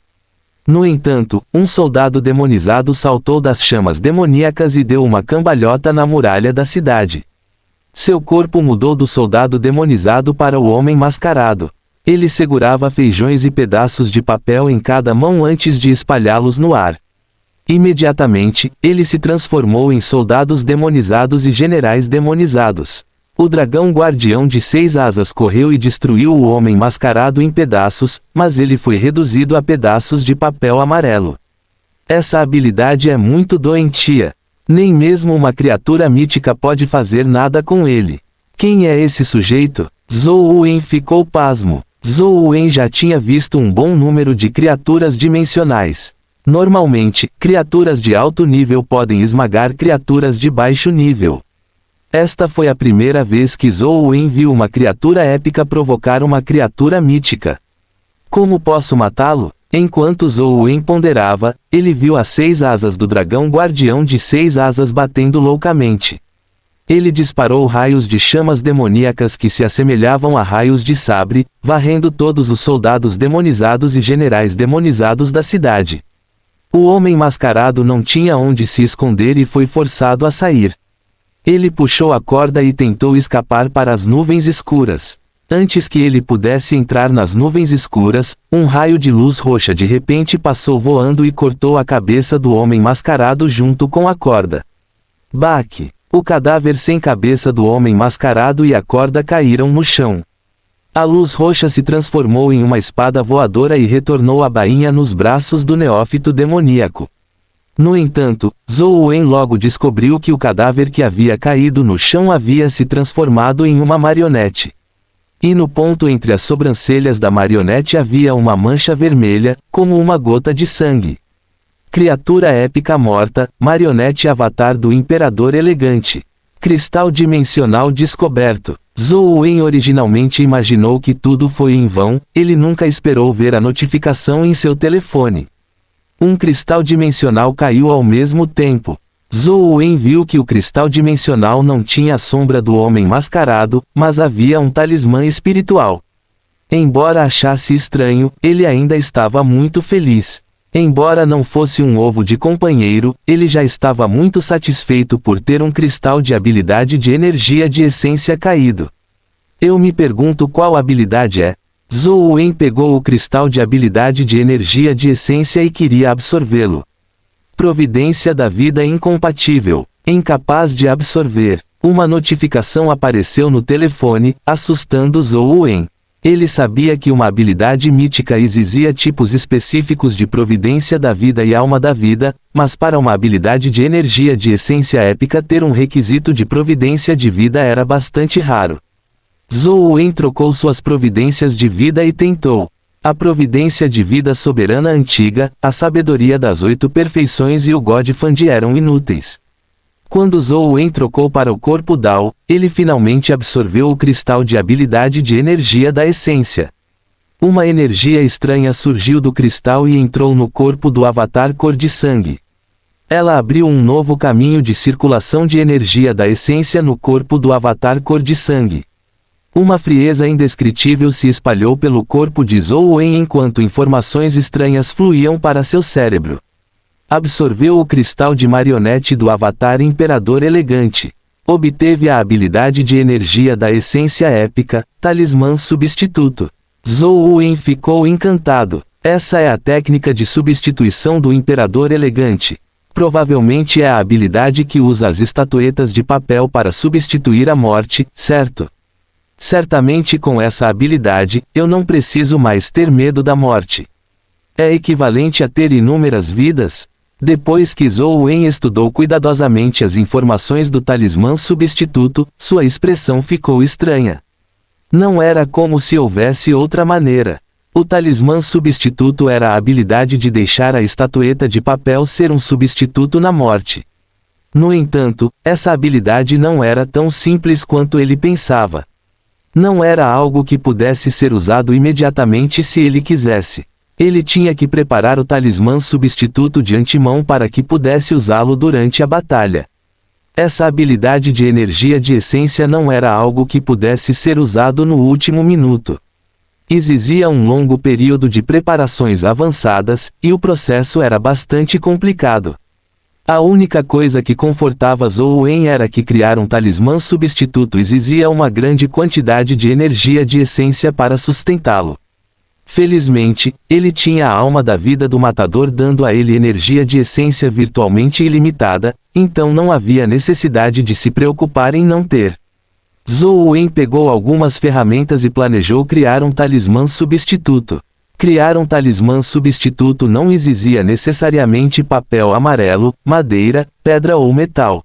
No entanto, um soldado demonizado saltou das chamas demoníacas e deu uma cambalhota na muralha da cidade. Seu corpo mudou do soldado demonizado para o homem mascarado. Ele segurava feijões e pedaços de papel em cada mão antes de espalhá-los no ar. Imediatamente, ele se transformou em soldados demonizados e generais demonizados. O dragão guardião de 6 asas correu e destruiu o homem mascarado em pedaços, mas ele foi reduzido a pedaços de papel amarelo. Essa habilidade é muito doentia. Nem mesmo uma criatura mítica pode fazer nada com ele. Quem é esse sujeito? Zhou Wen ficou pasmo. Zhou Wen já tinha visto um bom número de criaturas dimensionais. Normalmente, criaturas de alto nível podem esmagar criaturas de baixo nível. Esta foi a primeira vez que Zhou Wen viu uma criatura épica provocar uma criatura mítica. Como posso matá-lo? Enquanto Zhou Wen ponderava, ele viu as 6 asas do dragão guardião de 6 asas batendo loucamente. Ele disparou raios de chamas demoníacas que se assemelhavam a raios de sabre, varrendo todos os soldados demonizados e generais demonizados da cidade. O homem mascarado não tinha onde se esconder e foi forçado a sair. Ele puxou a corda e tentou escapar para as nuvens escuras. Antes que ele pudesse entrar nas nuvens escuras, um raio de luz roxa de repente passou voando e cortou a cabeça do homem mascarado junto com a corda. Baque! O cadáver sem cabeça do homem mascarado e a corda caíram no chão. A luz roxa se transformou em uma espada voadora e retornou a bainha nos braços do neófito demoníaco. No entanto, Zhou Wen logo descobriu que o cadáver que havia caído no chão havia se transformado em uma marionete. E no ponto entre as sobrancelhas da marionete havia uma mancha vermelha, como uma gota de sangue. Criatura épica morta, marionete avatar do Imperador Elegante. Cristal dimensional descoberto. Zhou Wen originalmente imaginou que tudo foi em vão, ele nunca esperou ver a notificação em seu telefone. Um cristal dimensional caiu ao mesmo tempo. Zhou Wen viu que o cristal dimensional não tinha a sombra do homem mascarado, mas havia um talismã espiritual. Embora achasse estranho, ele ainda estava muito feliz. Embora não fosse um ovo de companheiro, ele já estava muito satisfeito por ter um cristal de habilidade de energia de essência caído. Eu me pergunto qual habilidade é. Zhou Wen pegou o cristal de habilidade de energia de essência e queria absorvê-lo. Providência da vida incompatível. Incapaz de absorver. Uma notificação apareceu no telefone, assustando Zhou Wen. Ele sabia que uma habilidade mítica exigia tipos específicos de providência da vida e alma da vida, mas para uma habilidade de energia de essência épica ter um requisito de providência de vida era bastante raro. Zhou Wen trocou suas providências de vida e tentou. A providência de vida soberana antiga, a sabedoria das 8 perfeições e o Godfand eram inúteis. Quando Zhou Wen trocou para o corpo Dao, ele finalmente absorveu o cristal de habilidade de energia da essência. Uma energia estranha surgiu do cristal e entrou no corpo do avatar cor de sangue. Ela abriu um novo caminho de circulação de energia da essência no corpo do avatar cor de sangue. Uma frieza indescritível se espalhou pelo corpo de Zhou Wen enquanto informações estranhas fluíam para seu cérebro. Absorveu o cristal de marionete do avatar imperador elegante. Obteve a habilidade de energia da essência épica, talismã substituto. Zhou Wen ficou encantado. Essa é a técnica de substituição do imperador elegante. Provavelmente é a habilidade que usa as estatuetas de papel para substituir a morte, certo? Certamente com essa habilidade, eu não preciso mais ter medo da morte. É equivalente a ter inúmeras vidas? Depois que Zhou Wen estudou cuidadosamente as informações do talismã substituto, sua expressão ficou estranha. Não era como se houvesse outra maneira. O talismã substituto era a habilidade de deixar a estatueta de papel ser um substituto na morte. No entanto, essa habilidade não era tão simples quanto ele pensava. Não era algo que pudesse ser usado imediatamente se ele quisesse. Ele tinha que preparar o talismã substituto de antemão para que pudesse usá-lo durante a batalha. Essa habilidade de energia de essência não era algo que pudesse ser usado no último minuto. Exigia um longo período de preparações avançadas, e o processo era bastante complicado. A única coisa que confortava Zhou Wen era que criar um talismã substituto exigia uma grande quantidade de energia de essência para sustentá-lo. Felizmente, ele tinha a alma da vida do matador dando a ele energia de essência virtualmente ilimitada, então não havia necessidade de se preocupar em não ter. Zhou Wen pegou algumas ferramentas e planejou criar um talismã substituto. Criar um talismã substituto não exigia necessariamente papel amarelo, madeira, pedra ou metal.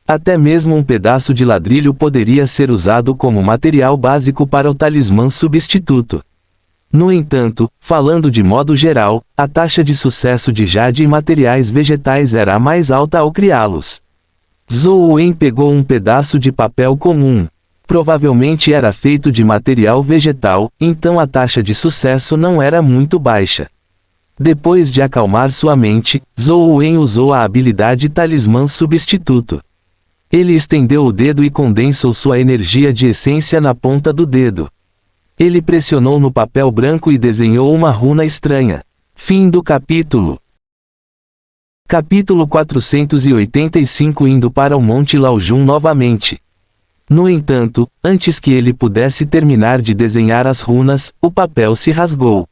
Até mesmo um pedaço de ladrilho poderia ser usado como material básico para o talismã substituto. No entanto, falando de modo geral, a taxa de sucesso de jade e materiais vegetais era a mais alta ao criá-los. Zhou Wen pegou um pedaço de papel comum. Provavelmente era feito de material vegetal, então a taxa de sucesso não era muito baixa. Depois de acalmar sua mente, Zhou Wen usou a habilidade talismã substituto. Ele estendeu o dedo e condensou sua energia de essência na ponta do dedo. Ele pressionou no papel branco e desenhou uma runa estranha. Fim do capítulo. Capítulo 485 Indo para o Monte Laojun novamente. No entanto, antes que ele pudesse terminar de desenhar as runas, o papel se rasgou.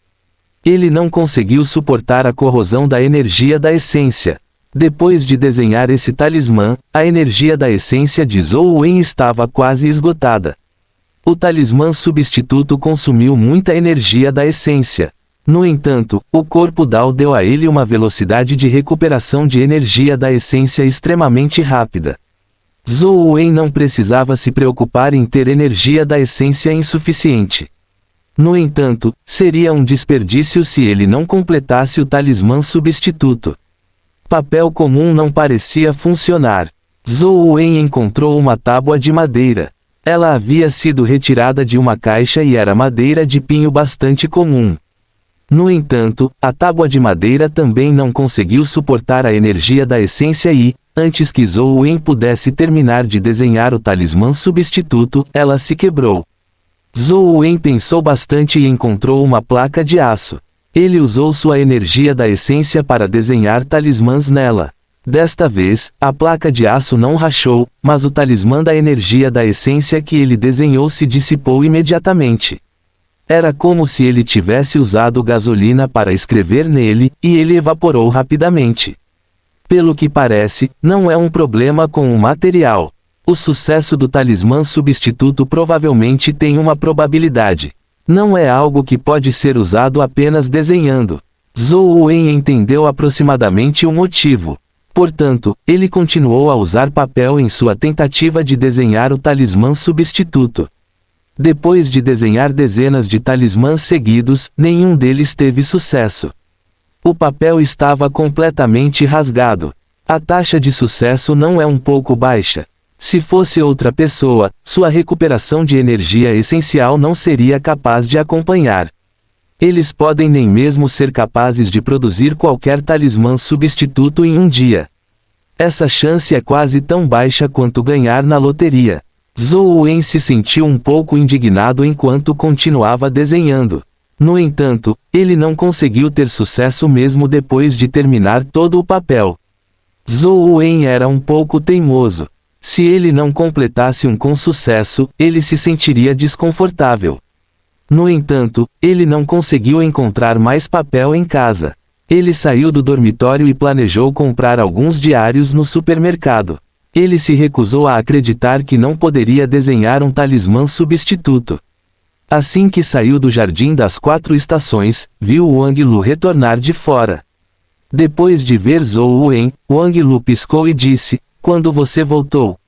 Ele não conseguiu suportar a corrosão da energia da essência. Depois de desenhar esse talismã, a energia da essência de Zhou Wen estava quase esgotada. O talismã substituto consumiu muita energia da essência. No entanto, o corpo Dao deu a ele uma velocidade de recuperação de energia da essência extremamente rápida. Zhou Wen não precisava se preocupar em ter energia da essência insuficiente. No entanto, seria um desperdício se ele não completasse o talismã substituto. Papel comum não parecia funcionar. Zhou Wen encontrou uma tábua de madeira. Ela havia sido retirada de uma caixa e era madeira de pinho bastante comum. No entanto, a tábua de madeira também não conseguiu suportar a energia da essência e, antes que Zhou Wen pudesse terminar de desenhar o talismã substituto, ela se quebrou. Zhou Wen pensou bastante e encontrou uma placa de aço. Ele usou sua energia da essência para desenhar talismãs nela. Desta vez, a placa de aço não rachou, mas o talismã da energia da essência que ele desenhou se dissipou imediatamente. Era como se ele tivesse usado gasolina para escrever nele, e ele evaporou rapidamente. Pelo que parece, não é um problema com o material. O sucesso do talismã substituto provavelmente tem uma probabilidade. Não é algo que pode ser usado apenas desenhando. Zhou Wen entendeu aproximadamente o motivo. Portanto, ele continuou a usar papel em sua tentativa de desenhar o talismã substituto. Depois de desenhar dezenas de talismãs seguidos, nenhum deles teve sucesso. O papel estava completamente rasgado. A taxa de sucesso não é um pouco baixa. Se fosse outra pessoa, sua recuperação de energia essencial não seria capaz de acompanhar. Eles podem nem mesmo ser capazes de produzir qualquer talismã substituto em um dia. Essa chance é quase tão baixa quanto ganhar na loteria. Zhou Wen se sentiu um pouco indignado enquanto continuava desenhando. No entanto, ele não conseguiu ter sucesso mesmo depois de terminar todo o papel. Zhou Wen era um pouco teimoso. Se ele não completasse um com sucesso, ele se sentiria desconfortável. No entanto, ele não conseguiu encontrar mais papel em casa. Ele saiu do dormitório e planejou comprar alguns diários no supermercado. Ele se recusou a acreditar que não poderia desenhar um talismã substituto. Assim que saiu do Jardim das Quatro Estações, viu Wang Lu retornar de fora. Depois de ver Zhou Wen, Wang Lu piscou e disse: "Quando você voltou?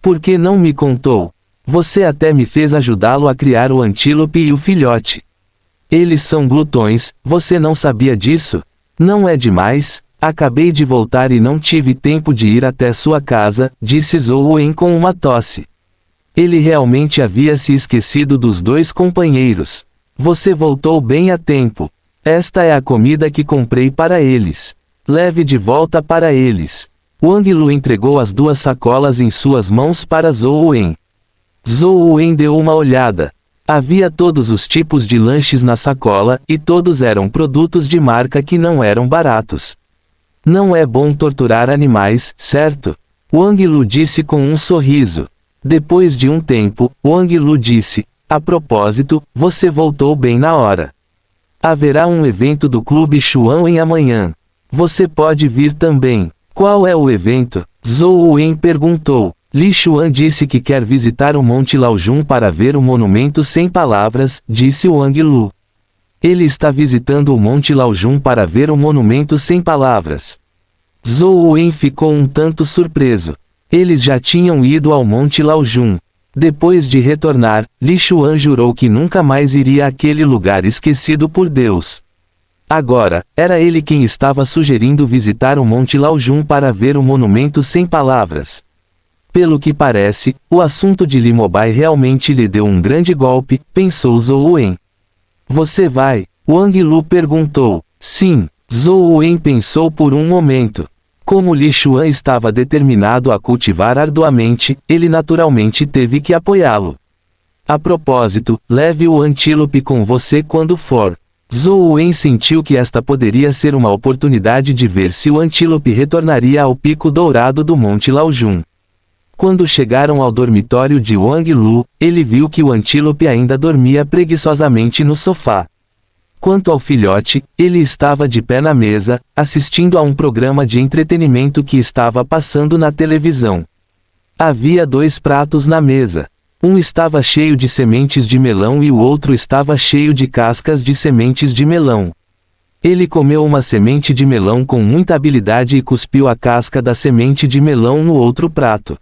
Por que não me contou? Você até me fez ajudá-lo a criar o antílope e o filhote. Eles são glutões, você não sabia disso? Não é demais? Acabei de voltar e não tive tempo de ir até sua casa", disse Zhou Wen com uma tosse. Ele realmente havia se esquecido dos dois companheiros. "Você voltou bem a tempo. Esta é a comida que comprei para eles. Leve de volta para eles." Wang Lu entregou as 2 sacolas em suas mãos para Zhou Wen. Zhou Wen deu uma olhada. Havia todos os tipos de lanches na sacola, e todos eram produtos de marca que não eram baratos. "Não é bom torturar animais, certo?" Wang Lu disse com um sorriso. Depois de um tempo, Wang Lu disse: "A propósito, você voltou bem na hora. Haverá um evento do Clube Xuan em amanhã. Você pode vir também." "Qual é o evento?" Zhou Wen perguntou. "Li Xuan disse que quer visitar o Monte Laojun para ver o monumento sem palavras", disse Wang Lu. "Ele está visitando o Monte Laojun para ver o monumento sem palavras." Zhou Wen ficou um tanto surpreso. Eles já tinham ido ao Monte Laojun. Depois de retornar, Li Xuan jurou que nunca mais iria àquele lugar esquecido por Deus. Agora, era ele quem estava sugerindo visitar o Monte Laojun para ver o monumento sem palavras. Pelo que parece, o assunto de Li Mobai realmente lhe deu um grande golpe, pensou Zhou Wen. "Você vai?" Wang Lu perguntou. "Sim." Zhou Wen pensou por um momento. Como Li Xuan estava determinado a cultivar arduamente, ele naturalmente teve que apoiá-lo. "A propósito, leve o antílope com você quando for." Zhou Wen sentiu que esta poderia ser uma oportunidade de ver se o antílope retornaria ao pico dourado do Monte Laojun. Quando chegaram ao dormitório de Wang Lu, ele viu que o antílope ainda dormia preguiçosamente no sofá. Quanto ao filhote, ele estava de pé na mesa, assistindo a um programa de entretenimento que estava passando na televisão. Havia 2 pratos na mesa. Um estava cheio de sementes de melão e o outro estava cheio de cascas de sementes de melão. Ele comeu uma semente de melão com muita habilidade e cuspiu a casca da semente de melão no outro prato.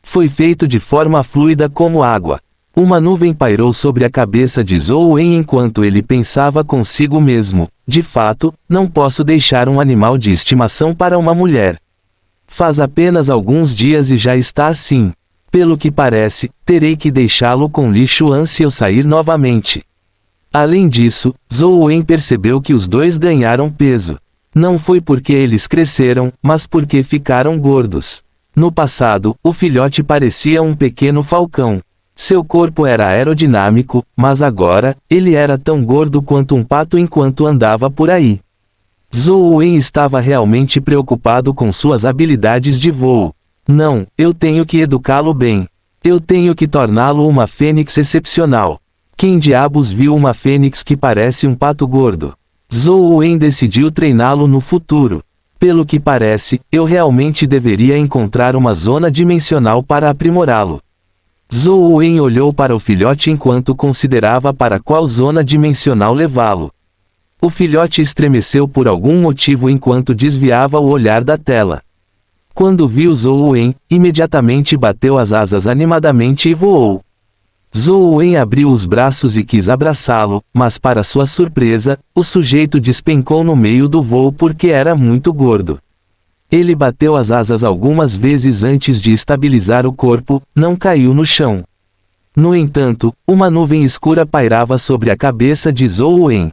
Foi feito de forma fluida como água. Uma nuvem pairou sobre a cabeça de Zhou Wen enquanto ele pensava consigo mesmo: "De fato, não posso deixar um animal de estimação para uma mulher. Faz apenas alguns dias e já está assim. Pelo que parece, terei que deixá-lo com Li Xuan se eu sair novamente." Além disso, Zhou Wen percebeu que os dois ganharam peso. Não foi porque eles cresceram, mas porque ficaram gordos. No passado, o filhote parecia um pequeno falcão. Seu corpo era aerodinâmico, mas agora, ele era tão gordo quanto um pato enquanto andava por aí. Zhou Wen estava realmente preocupado com suas habilidades de voo. "Não, eu tenho que educá-lo bem. Eu tenho que torná-lo uma fênix excepcional." Quem diabos viu uma fênix que parece um pato gordo? Zhou Wen decidiu treiná-lo no futuro. Pelo que parece, eu realmente deveria encontrar uma zona dimensional para aprimorá-lo. Zhou Wen olhou para o filhote enquanto considerava para qual zona dimensional levá-lo. O filhote estremeceu por algum motivo enquanto desviava o olhar da tela. Quando viu Zhou Wen, imediatamente bateu as asas animadamente e voou. Zhou Wen abriu os braços e quis abraçá-lo, mas para sua surpresa, o sujeito despencou no meio do voo porque era muito gordo. Ele bateu as asas algumas vezes antes de estabilizar o corpo, não caiu no chão. No entanto, uma nuvem escura pairava sobre a cabeça de Zhou Wen.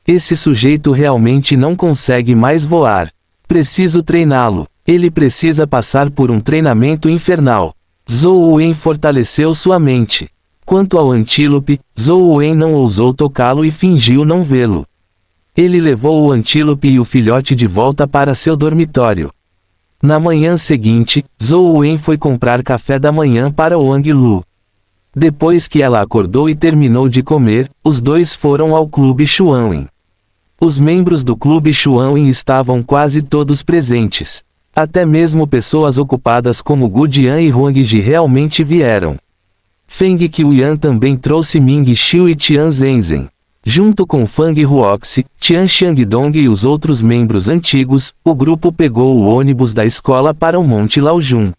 Esse sujeito realmente não consegue mais voar. Preciso treiná-lo. Ele precisa passar por um treinamento infernal. Zhou Wen fortaleceu sua mente. Quanto ao antílope, Zhou Wen não ousou tocá-lo e fingiu não vê-lo. Ele levou o antílope e o filhote de volta para seu dormitório. Na manhã seguinte, Zhou Wen foi comprar café da manhã para Wang Lu. Depois que ela acordou e terminou de comer, os dois foram ao Clube Xuanwen. Os membros do Clube Xuanwen estavam quase todos presentes. Até mesmo pessoas ocupadas como Gu Jian e Huang Ji realmente vieram. Feng Qiuyan também trouxe Ming Xiu e Tian Zhenzen. Junto com Fang Huoxi, Tian Xiangdong e os outros membros antigos, o grupo pegou o ônibus da escola para o Monte Laojun.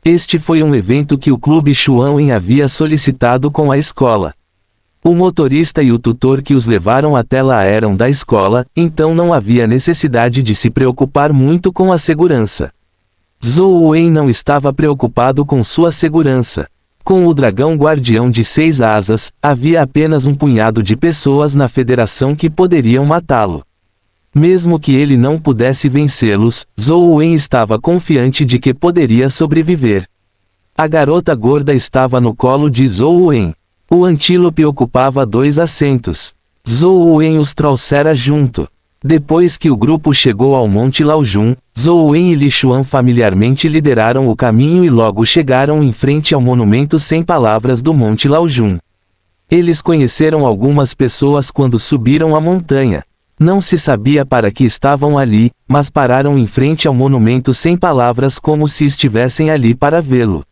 Este foi um evento que o Clube Xuanwen havia solicitado com a escola. O motorista e o tutor que os levaram até lá eram da escola, então não havia necessidade de se preocupar muito com a segurança. Zhou Wen não estava preocupado com sua segurança. Com o dragão guardião de 6 asas, havia apenas um punhado de pessoas na federação que poderiam matá-lo. Mesmo que ele não pudesse vencê-los, Zhou Wen estava confiante de que poderia sobreviver. A garota gorda estava no colo de Zhou Wen. O antílope ocupava 2 assentos. Zhou Wen os trouxera junto. Depois que o grupo chegou ao Monte Laojun, Zhou Wen e Li Xuan familiarmente lideraram o caminho e logo chegaram em frente ao monumento sem palavras do Monte Laojun. Eles conheceram algumas pessoas quando subiram a montanha. Não se sabia para que estavam ali, mas pararam em frente ao monumento sem palavras como se estivessem ali para vê-lo.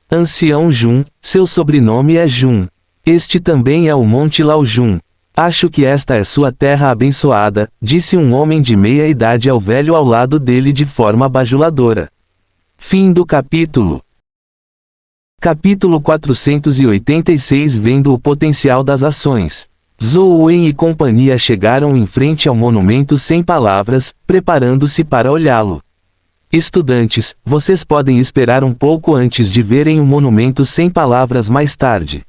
Ancião Jun, seu sobrenome é Jun. Este também é o Monte Laojun. Acho que esta é sua terra abençoada, disse um homem de meia idade ao velho ao lado dele de forma bajuladora. Fim do capítulo. Capítulo 486. Vendo o potencial das ações. Zhou Wen e companhia chegaram em frente ao monumento sem palavras, preparando-se para olhá-lo. Estudantes, vocês podem esperar um pouco antes de verem o monumento sem palavras mais tarde.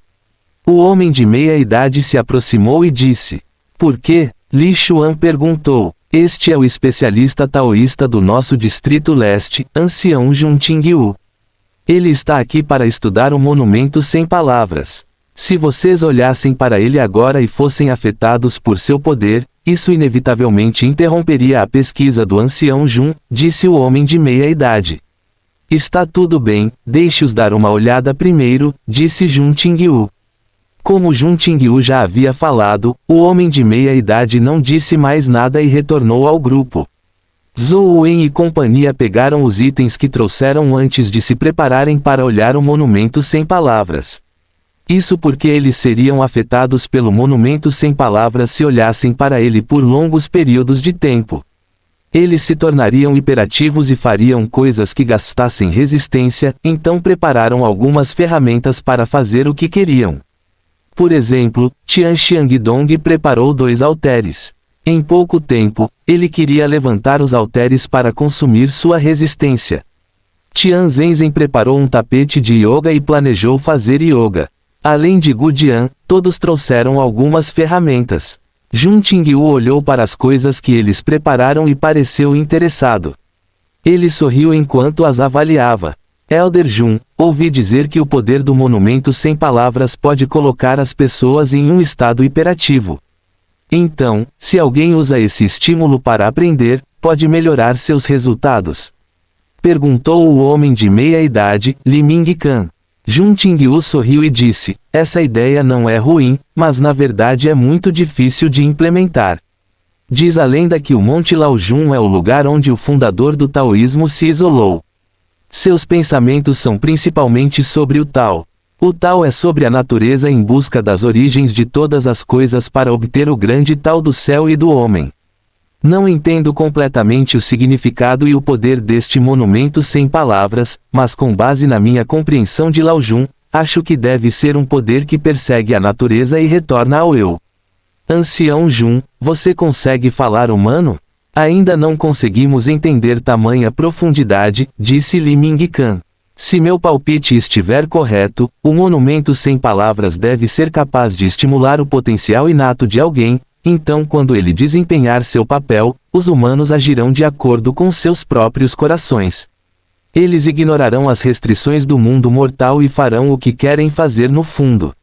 O homem de meia idade se aproximou e disse. Por quê? Li Xuan perguntou. Este é o especialista taoísta do nosso distrito leste, ancião Jun Tingyu. Ele está aqui para estudar o monumento sem palavras. Se vocês olhassem para ele agora e fossem afetados por seu poder, isso inevitavelmente interromperia a pesquisa do ancião Jun, disse o homem de meia idade. Está tudo bem, deixe-os dar uma olhada primeiro, disse Jun Tingyu. Como Jun Tingyu já havia falado, o homem de meia idade não disse mais nada e retornou ao grupo. Zhou Wen e companhia pegaram os itens que trouxeram antes de se prepararem para olhar o monumento sem palavras. Isso porque eles seriam afetados pelo monumento sem palavras se olhassem para ele por longos períodos de tempo. Eles se tornariam hiperativos e fariam coisas que gastassem resistência, então prepararam algumas ferramentas para fazer o que queriam. Por exemplo, Tian Xiangdong preparou 2 halteres. Em pouco tempo, ele queria levantar os halteres para consumir sua resistência. Tian Zhenzen preparou um tapete de yoga e planejou fazer yoga. Além de Gu Jian, todos trouxeram algumas ferramentas. Jun Tingyu olhou para as coisas que eles prepararam e pareceu interessado. Ele sorriu enquanto as avaliava. Elder Jun, ouvi dizer que o poder do monumento sem palavras pode colocar as pessoas em um estado hiperativo. Então, se alguém usa esse estímulo para aprender, pode melhorar seus resultados. Perguntou o homem de meia idade, Li Mingcan. Jun Tingyu sorriu e disse, essa ideia não é ruim, mas na verdade é muito difícil de implementar. Diz a lenda que o Monte Laojun é o lugar onde o fundador do taoísmo se isolou. Seus pensamentos são principalmente sobre o Tao. O Tao é sobre a natureza em busca das origens de todas as coisas para obter o grande Tao do céu e do homem. Não entendo completamente o significado e o poder deste monumento sem palavras, mas com base na minha compreensão de Laojun, acho que deve ser um poder que persegue a natureza e retorna ao eu. Ancião Jun, você consegue falar humano? Ainda não conseguimos entender tamanha profundidade, disse Li Mingcan. Se meu palpite estiver correto, o monumento sem palavras deve ser capaz de estimular o potencial inato de alguém, então quando ele desempenhar seu papel, os humanos agirão de acordo com seus próprios corações. Eles ignorarão as restrições do mundo mortal e farão o que querem fazer no fundo.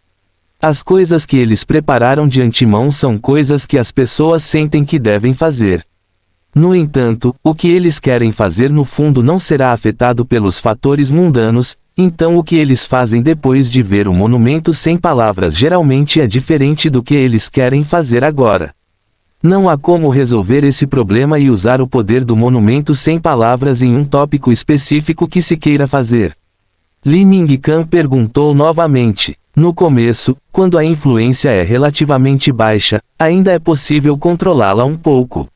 As coisas que eles prepararam de antemão são coisas que as pessoas sentem que devem fazer. No entanto, o que eles querem fazer no fundo não será afetado pelos fatores mundanos, então o que eles fazem depois de ver o monumento sem palavras geralmente é diferente do que eles querem fazer agora. Não há como resolver esse problema e usar o poder do monumento sem palavras em um tópico específico que se queira fazer. Li Ming-Kan perguntou novamente. No começo, quando a influência é relativamente baixa, ainda é possível controlá-la um pouco.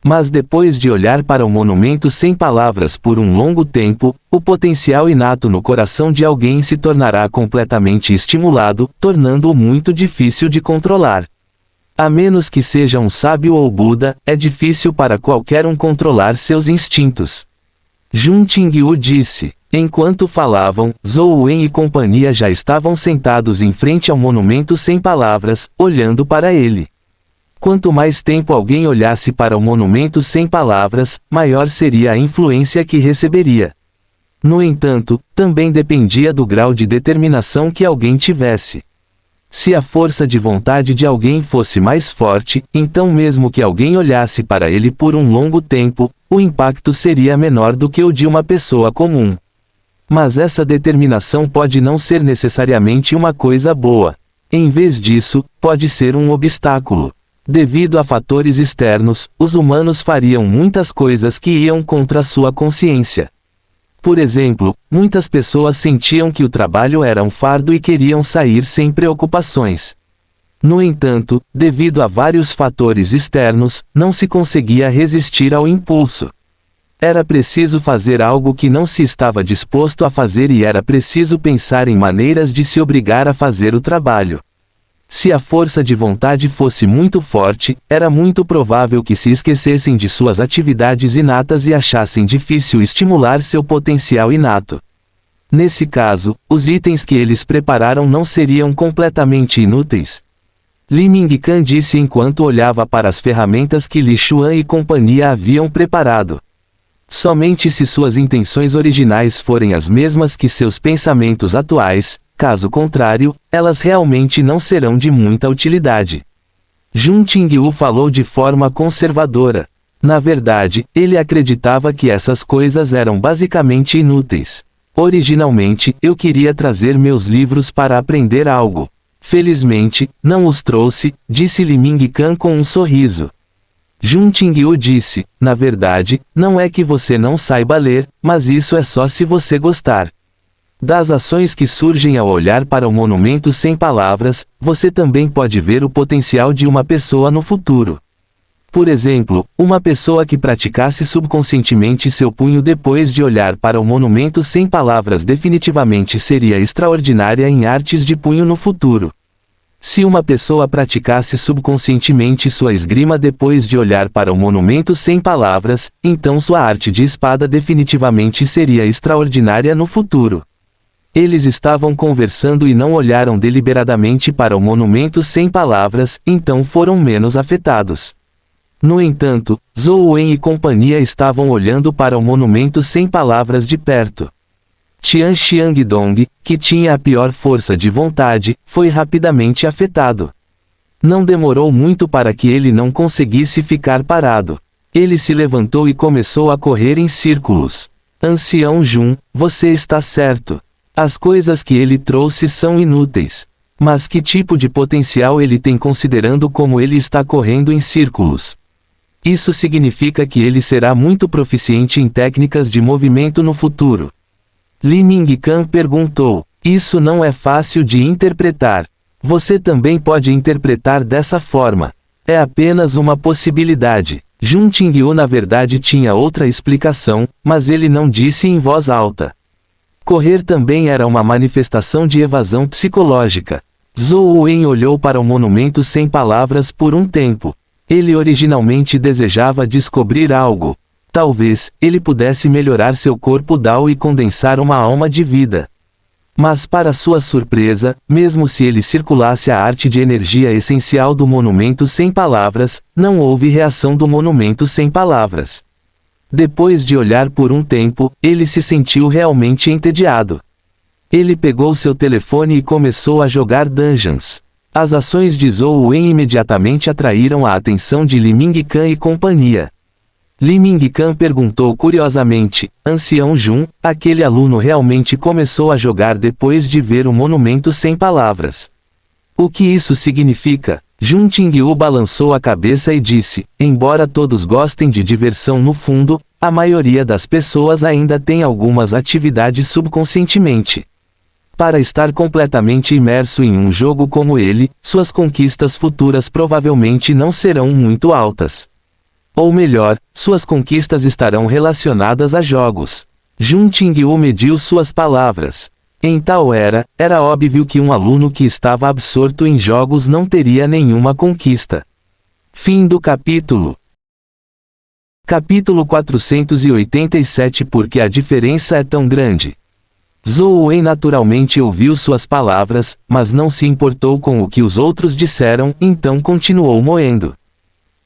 Mas depois de olhar para o monumento sem palavras por um longo tempo, o potencial inato no coração de alguém se tornará completamente estimulado, tornando-o muito difícil de controlar. A menos que seja um sábio ou Buda, é difícil para qualquer um controlar seus instintos. Jun Qingyu disse. Enquanto falavam, Zhou Wen e companhia já estavam sentados em frente ao monumento sem palavras, olhando para ele. Quanto mais tempo alguém olhasse para o monumento sem palavras, maior seria a influência que receberia. No entanto, também dependia do grau de determinação que alguém tivesse. Se a força de vontade de alguém fosse mais forte, então mesmo que alguém olhasse para ele por um longo tempo, o impacto seria menor do que o de uma pessoa comum. Mas essa determinação pode não ser necessariamente uma coisa boa. Em vez disso, pode ser um obstáculo. Devido a fatores externos, os humanos fariam muitas coisas que iam contra sua consciência. Por exemplo, muitas pessoas sentiam que o trabalho era um fardo e queriam sair sem preocupações. No entanto, devido a vários fatores externos, não se conseguia resistir ao impulso. Era preciso fazer algo que não se estava disposto a fazer e era preciso pensar em maneiras de se obrigar a fazer o trabalho. Se a força de vontade fosse muito forte, era muito provável que se esquecessem de suas atividades inatas e achassem difícil estimular seu potencial inato. Nesse caso, os itens que eles prepararam não seriam completamente inúteis. Li Ming-Kan disse enquanto olhava para as ferramentas que Li Xuan e companhia haviam preparado. Somente se suas intenções originais forem as mesmas que seus pensamentos atuais, caso contrário, elas realmente não serão de muita utilidade. Jun Qingyu falou de forma conservadora. Na verdade, ele acreditava que essas coisas eram basicamente inúteis. Originalmente, eu queria trazer meus livros para aprender algo. Felizmente, não os trouxe, disse Li Ming-Kan com um sorriso. Jun Qingyu disse, na verdade, não é que você não saiba ler, mas isso é só se você gostar. Das ações que surgem ao olhar para o monumento sem palavras, você também pode ver o potencial de uma pessoa no futuro. Por exemplo, uma pessoa que praticasse subconscientemente seu punho depois de olhar para o monumento sem palavras definitivamente seria extraordinária em artes de punho no futuro. Se uma pessoa praticasse subconscientemente sua esgrima depois de olhar para o monumento sem palavras, então sua arte de espada definitivamente seria extraordinária no futuro. Eles estavam conversando e não olharam deliberadamente para o monumento sem palavras, então foram menos afetados. No entanto, Zhou Wen e companhia estavam olhando para o monumento sem palavras de perto. Tian Xiangdong, que tinha a pior força de vontade, foi rapidamente afetado. Não demorou muito para que ele não conseguisse ficar parado. Ele se levantou e começou a correr em círculos. Ancião Jun, você está certo. As coisas que ele trouxe são inúteis. Mas que tipo de potencial ele tem considerando como ele está correndo em círculos? Isso significa que ele será muito proficiente em técnicas de movimento no futuro. Li Ming-Kan perguntou, isso não é fácil de interpretar. Você também pode interpretar dessa forma. É apenas uma possibilidade. Jun Qingyu na verdade tinha outra explicação, mas ele não disse em voz alta. Correr também era uma manifestação de evasão psicológica. Zhou Wen olhou para o monumento sem palavras por um tempo. Ele originalmente desejava descobrir algo. Talvez, ele pudesse melhorar seu corpo Dao e condensar uma alma de vida. Mas para sua surpresa, mesmo se ele circulasse a arte de energia essencial do monumento sem palavras, não houve reação do monumento sem palavras. Depois de olhar por um tempo, ele se sentiu realmente entediado. Ele pegou seu telefone e começou a jogar Dungeons. As ações de Zhou Wen imediatamente atraíram a atenção de Li Mingcan e companhia. Li Mingcan perguntou curiosamente, Ancião Jun, aquele aluno realmente começou a jogar depois de ver o monumento sem palavras. O que isso significa? Jun Tingyu balançou a cabeça e disse, embora todos gostem de diversão no fundo, a maioria das pessoas ainda tem algumas atividades subconscientemente. Para estar completamente imerso em um jogo como ele, suas conquistas futuras provavelmente não serão muito altas. Ou melhor, suas conquistas estarão relacionadas a jogos. Jun Tingyu mediu suas palavras. Em tal era óbvio que um aluno que estava absorto em jogos não teria nenhuma conquista. Fim do capítulo. Capítulo 487. Por que a diferença é tão grande? Zhou Wen naturalmente ouviu suas palavras, mas não se importou com o que os outros disseram, então continuou moendo.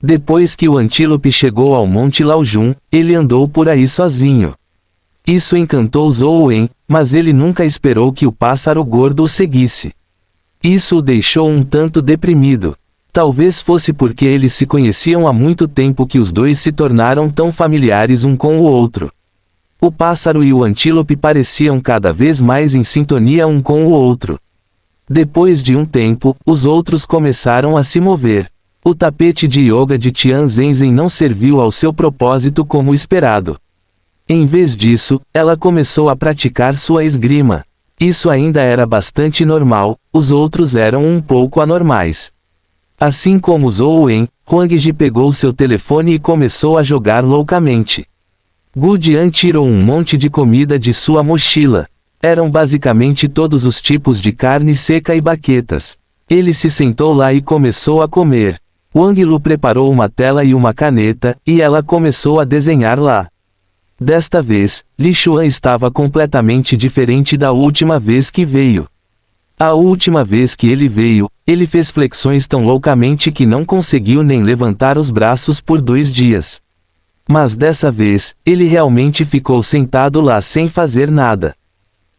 Depois que o antílope chegou ao Monte Laojun, ele andou por aí sozinho. Isso encantou Zhou Wen, mas ele nunca esperou que o pássaro gordo o seguisse. Isso o deixou um tanto deprimido. Talvez fosse porque eles se conheciam há muito tempo que os dois se tornaram tão familiares um com o outro. O pássaro e o antílope pareciam cada vez mais em sintonia um com o outro. Depois de um tempo, os outros começaram a se mover. O tapete de yoga de Tian Zhenzen não serviu ao seu propósito como esperado. Em vez disso, ela começou a praticar sua esgrima. Isso ainda era bastante normal, os outros eram um pouco anormais. Assim como Zhou Wen, Huangji pegou seu telefone e começou a jogar loucamente. Gu Jian tirou um monte de comida de sua mochila. Eram basicamente todos os tipos de carne seca e baquetas. Ele se sentou lá e começou a comer. Wang Lu preparou uma tela e uma caneta, e ela começou a desenhar lá. Desta vez, Li Xuan estava completamente diferente da última vez que veio. A última vez que ele veio, ele fez flexões tão loucamente que não conseguiu nem levantar os braços por 2 dias. Mas dessa vez, ele realmente ficou sentado lá sem fazer nada.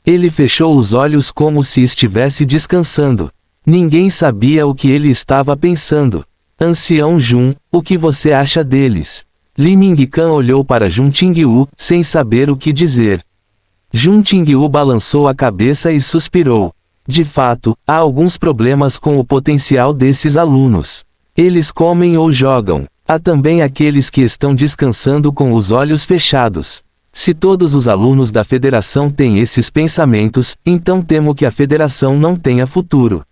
Ele fechou os olhos como se estivesse descansando. Ninguém sabia o que ele estava pensando. Ancião Jun, o que você acha deles? Li Mingcan olhou para Jun Tingyu, sem saber o que dizer. Jun Tingyu balançou a cabeça e suspirou. De fato, há alguns problemas com o potencial desses alunos. Eles comem ou jogam. Há também aqueles que estão descansando com os olhos fechados. Se todos os alunos da federação têm esses pensamentos, então temo que a federação não tenha futuro.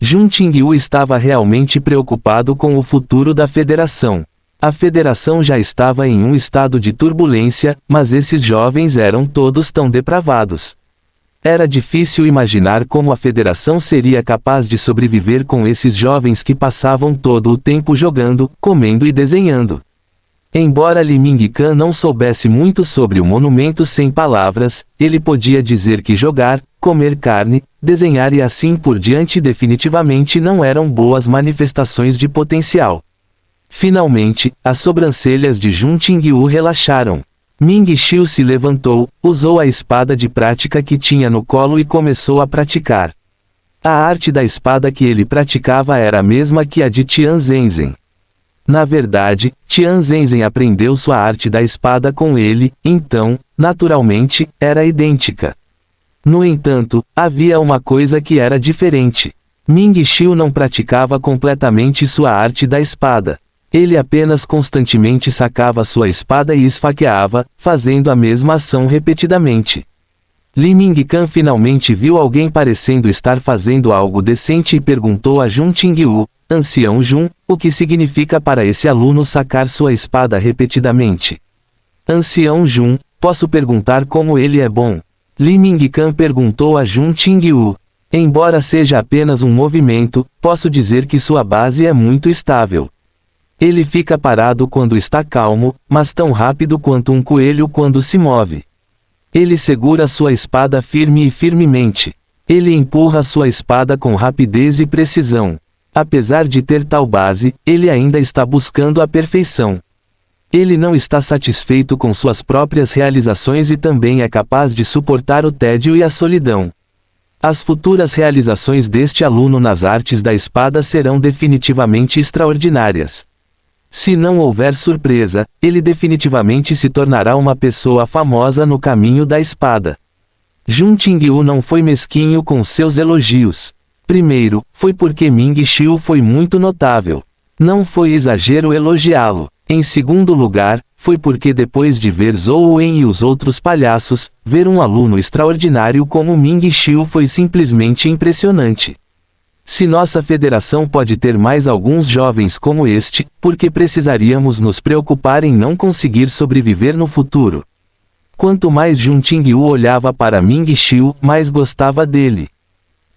Jun Tingyu estava realmente preocupado com o futuro da federação. A federação já estava em um estado de turbulência, mas esses jovens eram todos tão depravados. Era difícil imaginar como a federação seria capaz de sobreviver com esses jovens que passavam todo o tempo jogando, comendo e desenhando. Embora Li Mingcan não soubesse muito sobre o monumento sem palavras, ele podia dizer que jogar, comer carne, desenhar e assim por diante definitivamente não eram boas manifestações de potencial. Finalmente, as sobrancelhas de Jun Tingyu relaxaram. Ming Xiu se levantou, usou a espada de prática que tinha no colo e começou a praticar. A arte da espada que ele praticava era a mesma que a de Tian Zhenzen. Na verdade, Tian Zhenzen aprendeu sua arte da espada com ele, então, naturalmente, era idêntica. No entanto, havia uma coisa que era diferente. Ming Xiu não praticava completamente sua arte da espada. Ele apenas constantemente sacava sua espada e esfaqueava, fazendo a mesma ação repetidamente. Li Mingcan finalmente viu alguém parecendo estar fazendo algo decente e perguntou a Jun Tingyu, Ancião Jun, o que significa para esse aluno sacar sua espada repetidamente? Ancião Jun, posso perguntar como ele é bom? Li Mingcan perguntou a Jun Tingyu. Embora seja apenas um movimento, posso dizer que sua base é muito estável. Ele fica parado quando está calmo, mas tão rápido quanto um coelho quando se move. Ele segura sua espada firme e firmemente. Ele empurra sua espada com rapidez e precisão. Apesar de ter tal base, ele ainda está buscando a perfeição. Ele não está satisfeito com suas próprias realizações e também é capaz de suportar o tédio e a solidão. As futuras realizações deste aluno nas artes da espada serão definitivamente extraordinárias. Se não houver surpresa, ele definitivamente se tornará uma pessoa famosa no caminho da espada. Jun Qingyu não foi mesquinho com seus elogios. Primeiro, foi porque Ming Xiu foi muito notável. Não foi exagero elogiá-lo. Em segundo lugar, foi porque depois de ver Zhou Wen e os outros palhaços, ver um aluno extraordinário como Ming Xiu foi simplesmente impressionante. Se nossa federação pode ter mais alguns jovens como este, por que precisaríamos nos preocupar em não conseguir sobreviver no futuro? Quanto mais Jun Qingyu olhava para Ming Xiu, mais gostava dele.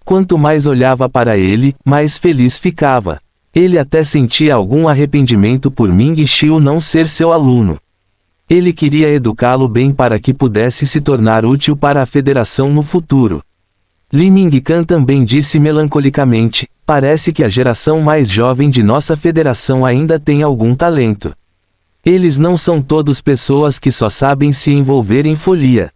Quanto mais olhava para ele, mais feliz ficava. Ele até sentia algum arrependimento por Ming Xiu não ser seu aluno. Ele queria educá-lo bem para que pudesse se tornar útil para a federação no futuro. Li Mingcan também disse melancolicamente, parece que a geração mais jovem de nossa federação ainda tem algum talento. Eles não são todos pessoas que só sabem se envolver em folia.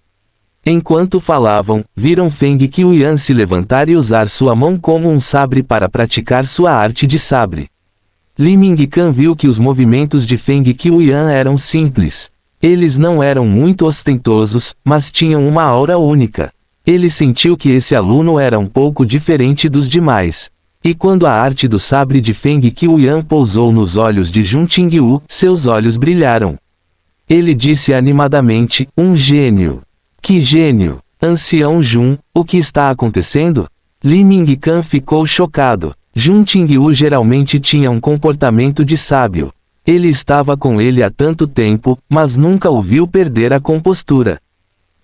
Enquanto falavam, viram Feng Qiuyan se levantar e usar sua mão como um sabre para praticar sua arte de sabre. Li Mingcan viu que os movimentos de Feng Qiuyan eram simples. Eles não eram muito ostentosos, mas tinham uma aura única. Ele sentiu que esse aluno era um pouco diferente dos demais. E quando a arte do sabre de Feng Qiuyan pousou nos olhos de Jun Qingyu, seus olhos brilharam. Ele disse animadamente, um gênio. Que gênio! Ancião Jun, o que está acontecendo? Li Mingcan ficou chocado. Jun Qingyu geralmente tinha um comportamento de sábio. Ele estava com ele há tanto tempo, mas nunca o viu perder a compostura.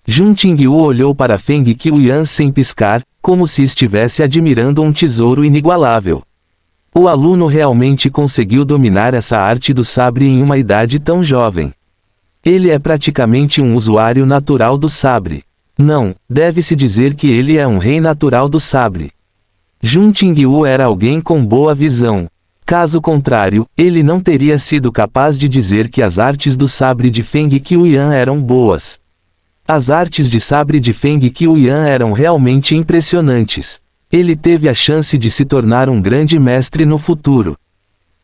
Jun Qingyu olhou para Feng Qiuyan sem piscar, como se estivesse admirando um tesouro inigualável. O aluno realmente conseguiu dominar essa arte do sabre em uma idade tão jovem. Ele é praticamente um usuário natural do sabre. Não, deve-se dizer que ele é um rei natural do sabre. Jun Qingyu era alguém com boa visão. Caso contrário, ele não teria sido capaz de dizer que as artes do sabre de Feng Qiuyan eram boas. As artes de sabre de Feng Qiuyan eram realmente impressionantes. Ele teve a chance de se tornar um grande mestre no futuro.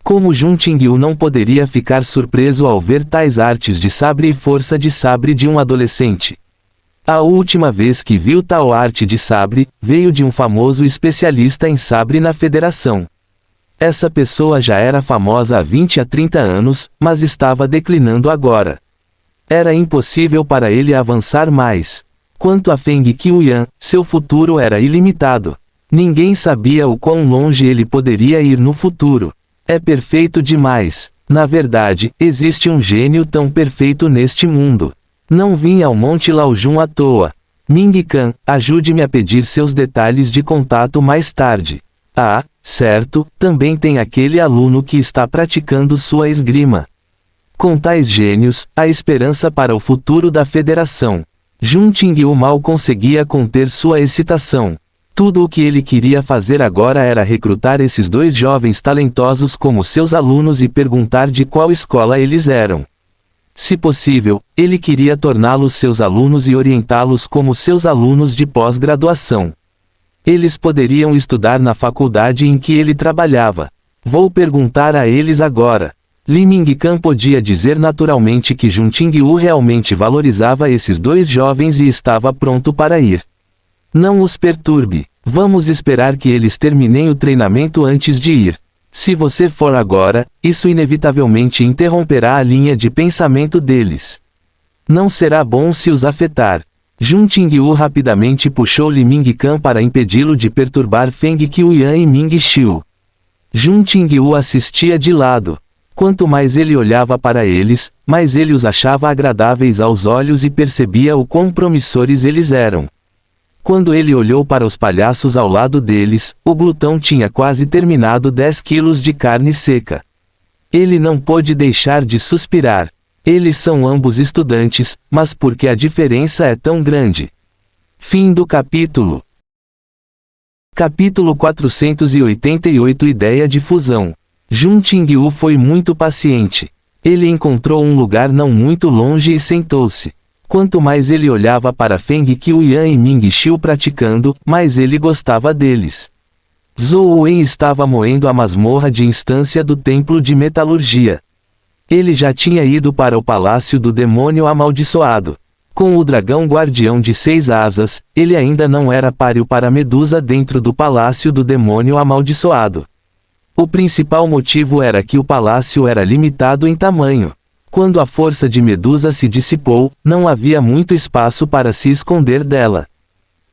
Como Jun Qingyu não poderia ficar surpreso ao ver tais artes de sabre e força de sabre de um adolescente? A última vez que viu tal arte de sabre, veio de um famoso especialista em sabre na federação. Essa pessoa já era famosa há 20 a 30 anos, mas estava declinando agora. Era impossível para ele avançar mais. Quanto a Feng Qiuyan, seu futuro era ilimitado. Ninguém sabia o quão longe ele poderia ir no futuro. É perfeito demais. Na verdade, existe um gênio tão perfeito neste mundo. Não vim ao Monte Laojun à toa. Mingcan, ajude-me a pedir seus detalhes de contato mais tarde. Ah, certo, também tem aquele aluno que está praticando sua esgrima. Com tais gênios, há esperança para o futuro da federação. Jun Qingyu mal conseguia conter sua excitação. Tudo o que ele queria fazer agora era recrutar esses dois jovens talentosos como seus alunos e perguntar de qual escola eles eram. Se possível, ele queria torná-los seus alunos e orientá-los como seus alunos de pós-graduação. Eles poderiam estudar na faculdade em que ele trabalhava. Vou perguntar a eles agora. Li Mingcan podia dizer naturalmente que Jun Qingyu realmente valorizava esses dois jovens e estava pronto para ir. Não os perturbe. Vamos esperar que eles terminem o treinamento antes de ir. Se você for agora, isso inevitavelmente interromperá a linha de pensamento deles. Não será bom se os afetar. Jun Qingyu rapidamente puxou Li Mingcan para impedi-lo de perturbar Feng Qiuyan e Ming Xiu. Jun Qingyu assistia de lado. Quanto mais ele olhava para eles, mais ele os achava agradáveis aos olhos e percebia o quão promissores eles eram. Quando ele olhou para os palhaços ao lado deles, o glutão tinha quase terminado 10 quilos de carne seca. Ele não pôde deixar de suspirar. Eles são ambos estudantes, mas por que a diferença é tão grande? Fim do capítulo. Capítulo 488 Ideia de fusão. Jun Qingyu foi muito paciente. Ele encontrou um lugar não muito longe e sentou-se. Quanto mais ele olhava para Feng Qiuyan e Ming Xiu praticando, mais ele gostava deles. Zhou Wen estava moendo a masmorra de instância do templo de metalurgia. Ele já tinha ido para o palácio do demônio amaldiçoado. Com o dragão guardião de 6 asas, ele ainda não era páreo para Medusa dentro do palácio do demônio amaldiçoado. O principal motivo era que o palácio era limitado em tamanho. Quando a força de Medusa se dissipou, não havia muito espaço para se esconder dela.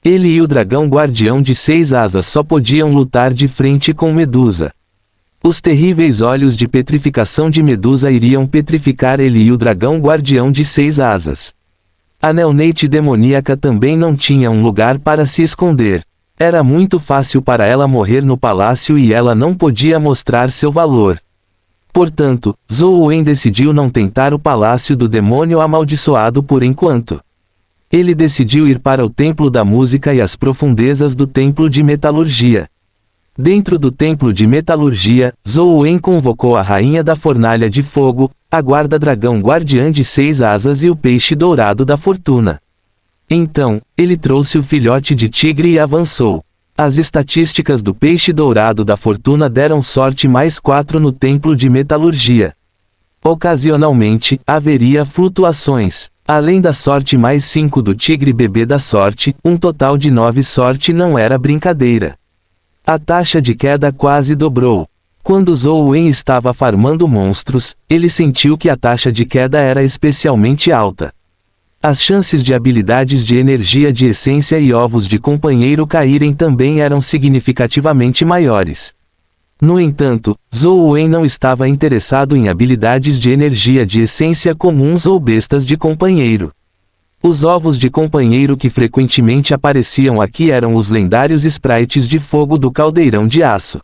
Ele e o dragão guardião de 6 asas só podiam lutar de frente com Medusa. Os terríveis olhos de petrificação de Medusa iriam petrificar ele e o dragão guardião de 6 asas. A Neonate demoníaca também não tinha um lugar para se esconder. Era muito fácil para ela morrer no palácio e ela não podia mostrar seu valor. Portanto, Zhou Wen decidiu não tentar o palácio do demônio amaldiçoado por enquanto. Ele decidiu ir para o templo da música e as profundezas do templo de metalurgia. Dentro do templo de metalurgia, Zhou Wen convocou a rainha da fornalha de fogo, a guarda-dragão guardiã de 6 asas e o peixe dourado da fortuna. Então, ele trouxe o filhote de tigre e avançou. As estatísticas do peixe dourado da fortuna deram sorte mais 4 no templo de metalurgia. Ocasionalmente, haveria flutuações. Além da sorte mais 5 do tigre bebê da sorte, um total de 9 sorte não era brincadeira. A taxa de queda quase dobrou. Quando Zhou Wen estava farmando monstros, ele sentiu que a taxa de queda era especialmente alta. As chances de habilidades de energia de essência e ovos de companheiro caírem também eram significativamente maiores. No entanto, Zhou Wen não estava interessado em habilidades de energia de essência comuns ou bestas de companheiro. Os ovos de companheiro que frequentemente apareciam aqui eram os lendários sprites de fogo do caldeirão de aço.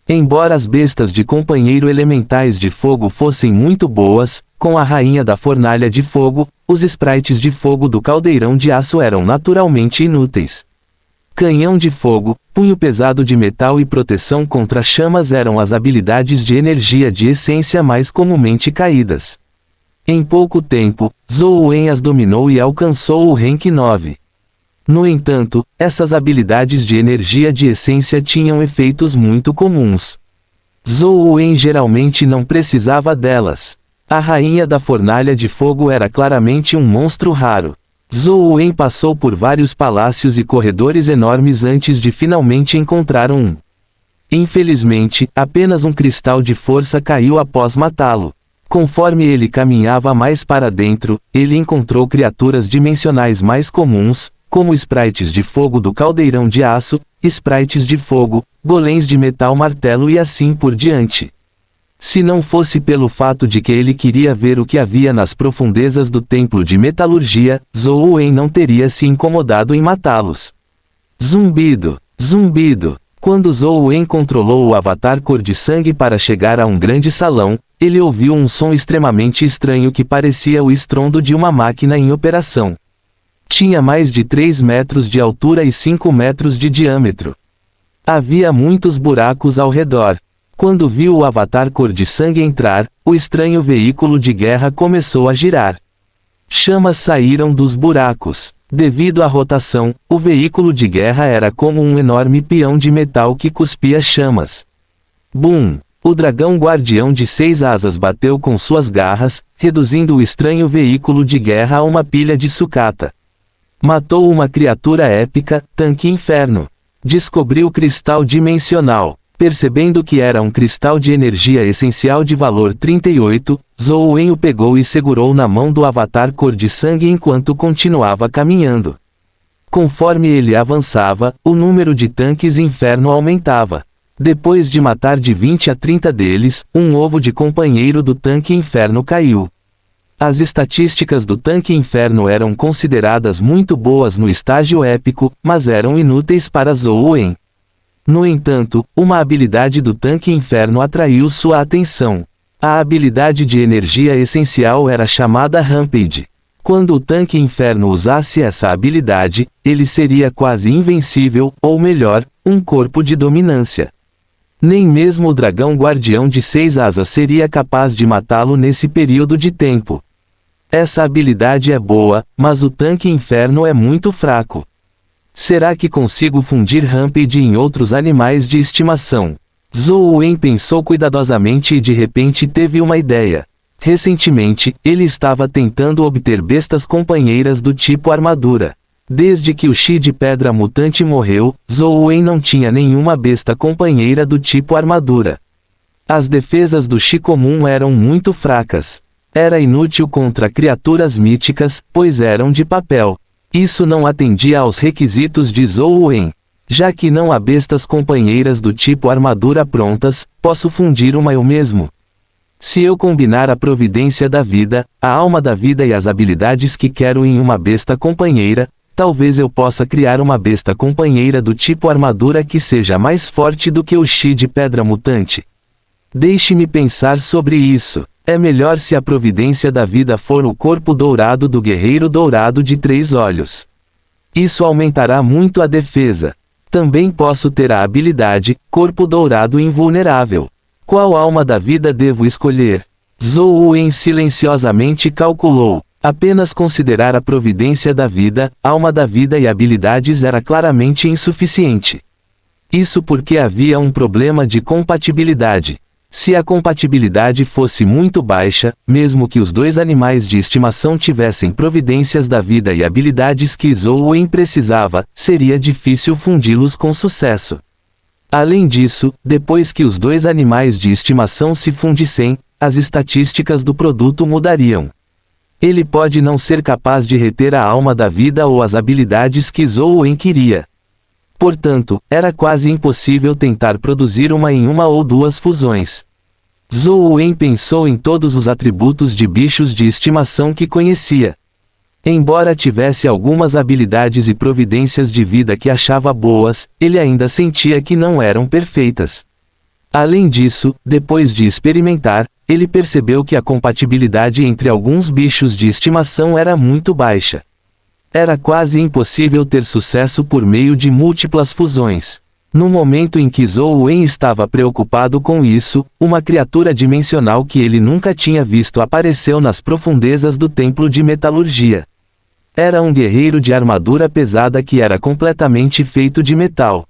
Embora as bestas de companheiro elementais de fogo fossem muito boas, com a rainha da fornalha de fogo, os sprites de fogo do caldeirão de aço eram naturalmente inúteis. Canhão de fogo, punho pesado de metal e proteção contra chamas eram as habilidades de energia de essência mais comumente caídas. Em pouco tempo, Zhou Wen as dominou e alcançou o rank 9. No entanto, essas habilidades de energia de essência tinham efeitos muito comuns. Zhou Wen geralmente não precisava delas. A rainha da fornalha de fogo era claramente um monstro raro. Zhou Wen passou por vários palácios e corredores enormes antes de finalmente encontrar um. Infelizmente, apenas um cristal de força caiu após matá-lo. Conforme ele caminhava mais para dentro, ele encontrou criaturas dimensionais mais comuns, como sprites de fogo do caldeirão de aço, sprites de fogo, golems de metal martelo e assim por diante. Se não fosse pelo fato de que ele queria ver o que havia nas profundezas do templo de metalurgia, Zhou Wen não teria se incomodado em matá-los. Zumbido, zumbido. Quando Zhou Wen controlou o avatar cor de sangue para chegar a um grande salão, ele ouviu um som extremamente estranho que parecia o estrondo de uma máquina em operação. Tinha mais de 3 metros de altura e 5 metros de diâmetro. Havia muitos buracos ao redor. Quando viu o avatar cor de sangue entrar, o estranho veículo de guerra começou a girar. Chamas saíram dos buracos. Devido à rotação, o veículo de guerra era como um enorme peão de metal que cuspia chamas. Bum! O dragão guardião de 6 asas bateu com suas garras, reduzindo o estranho veículo de guerra a uma pilha de sucata. Matou uma criatura épica, Tanque Inferno. Descobriu o cristal dimensional. Percebendo que era um cristal de energia essencial de valor 38, Zhou Wen o pegou e segurou na mão do avatar cor de sangue enquanto continuava caminhando. Conforme ele avançava, o número de tanques inferno aumentava. Depois de matar de 20 a 30 deles, um ovo de companheiro do tanque inferno caiu. As estatísticas do tanque inferno eram consideradas muito boas no estágio épico, mas eram inúteis para Zhou Wen. No entanto, uma habilidade do tanque inferno atraiu sua atenção. A habilidade de energia essencial era chamada Rampage. Quando o tanque inferno usasse essa habilidade, ele seria quase invencível, ou melhor, um corpo de dominância. Nem mesmo o dragão guardião de 6 asas seria capaz de matá-lo nesse período de tempo. Essa habilidade é boa, mas o tanque inferno é muito fraco. Será que consigo fundir Rampage em outros animais de estimação? Zhou Wen pensou cuidadosamente e de repente teve uma ideia. Recentemente, ele estava tentando obter bestas companheiras do tipo armadura. Desde que o Shi de pedra mutante morreu, Zhou Wen não tinha nenhuma besta companheira do tipo armadura. As defesas do Shi comum eram muito fracas. Era inútil contra criaturas míticas, pois eram de papel. Isso não atendia aos requisitos de Zhou Wen. Já que não há bestas companheiras do tipo armadura prontas, posso fundir uma eu mesmo. Se eu combinar a providência da vida, a alma da vida e as habilidades que quero em uma besta companheira, talvez eu possa criar uma besta companheira do tipo armadura que seja mais forte do que o Shi de pedra mutante. Deixe-me pensar sobre isso. É melhor se a providência da vida for o corpo dourado do guerreiro dourado de 3 olhos. Isso aumentará muito a defesa. Também posso ter a habilidade, corpo dourado invulnerável. Qual alma da vida devo escolher? Zhou Wen silenciosamente calculou. Apenas considerar a providência da vida, alma da vida e habilidades era claramente insuficiente. Isso porque havia um problema de compatibilidade. Se a compatibilidade fosse muito baixa, mesmo que os 2 animais de estimação tivessem providências da vida e habilidades que Zhou Wen precisava, seria difícil fundi-los com sucesso. Além disso, depois que os 2 animais de estimação se fundissem, as estatísticas do produto mudariam. Ele pode não ser capaz de reter a alma da vida ou as habilidades que Zhou Wen queria. Portanto, era quase impossível tentar produzir uma em uma ou 2 fusões. Zhou Wen pensou em todos os atributos de bichos de estimação que conhecia. Embora tivesse algumas habilidades e providências de vida que achava boas, ele ainda sentia que não eram perfeitas. Além disso, depois de experimentar, ele percebeu que a compatibilidade entre alguns bichos de estimação era muito baixa. Era quase impossível ter sucesso por meio de múltiplas fusões. No momento em que Zhou Wen estava preocupado com isso, uma criatura dimensional que ele nunca tinha visto apareceu nas profundezas do templo de metalurgia. Era um guerreiro de armadura pesada que era completamente feito de metal.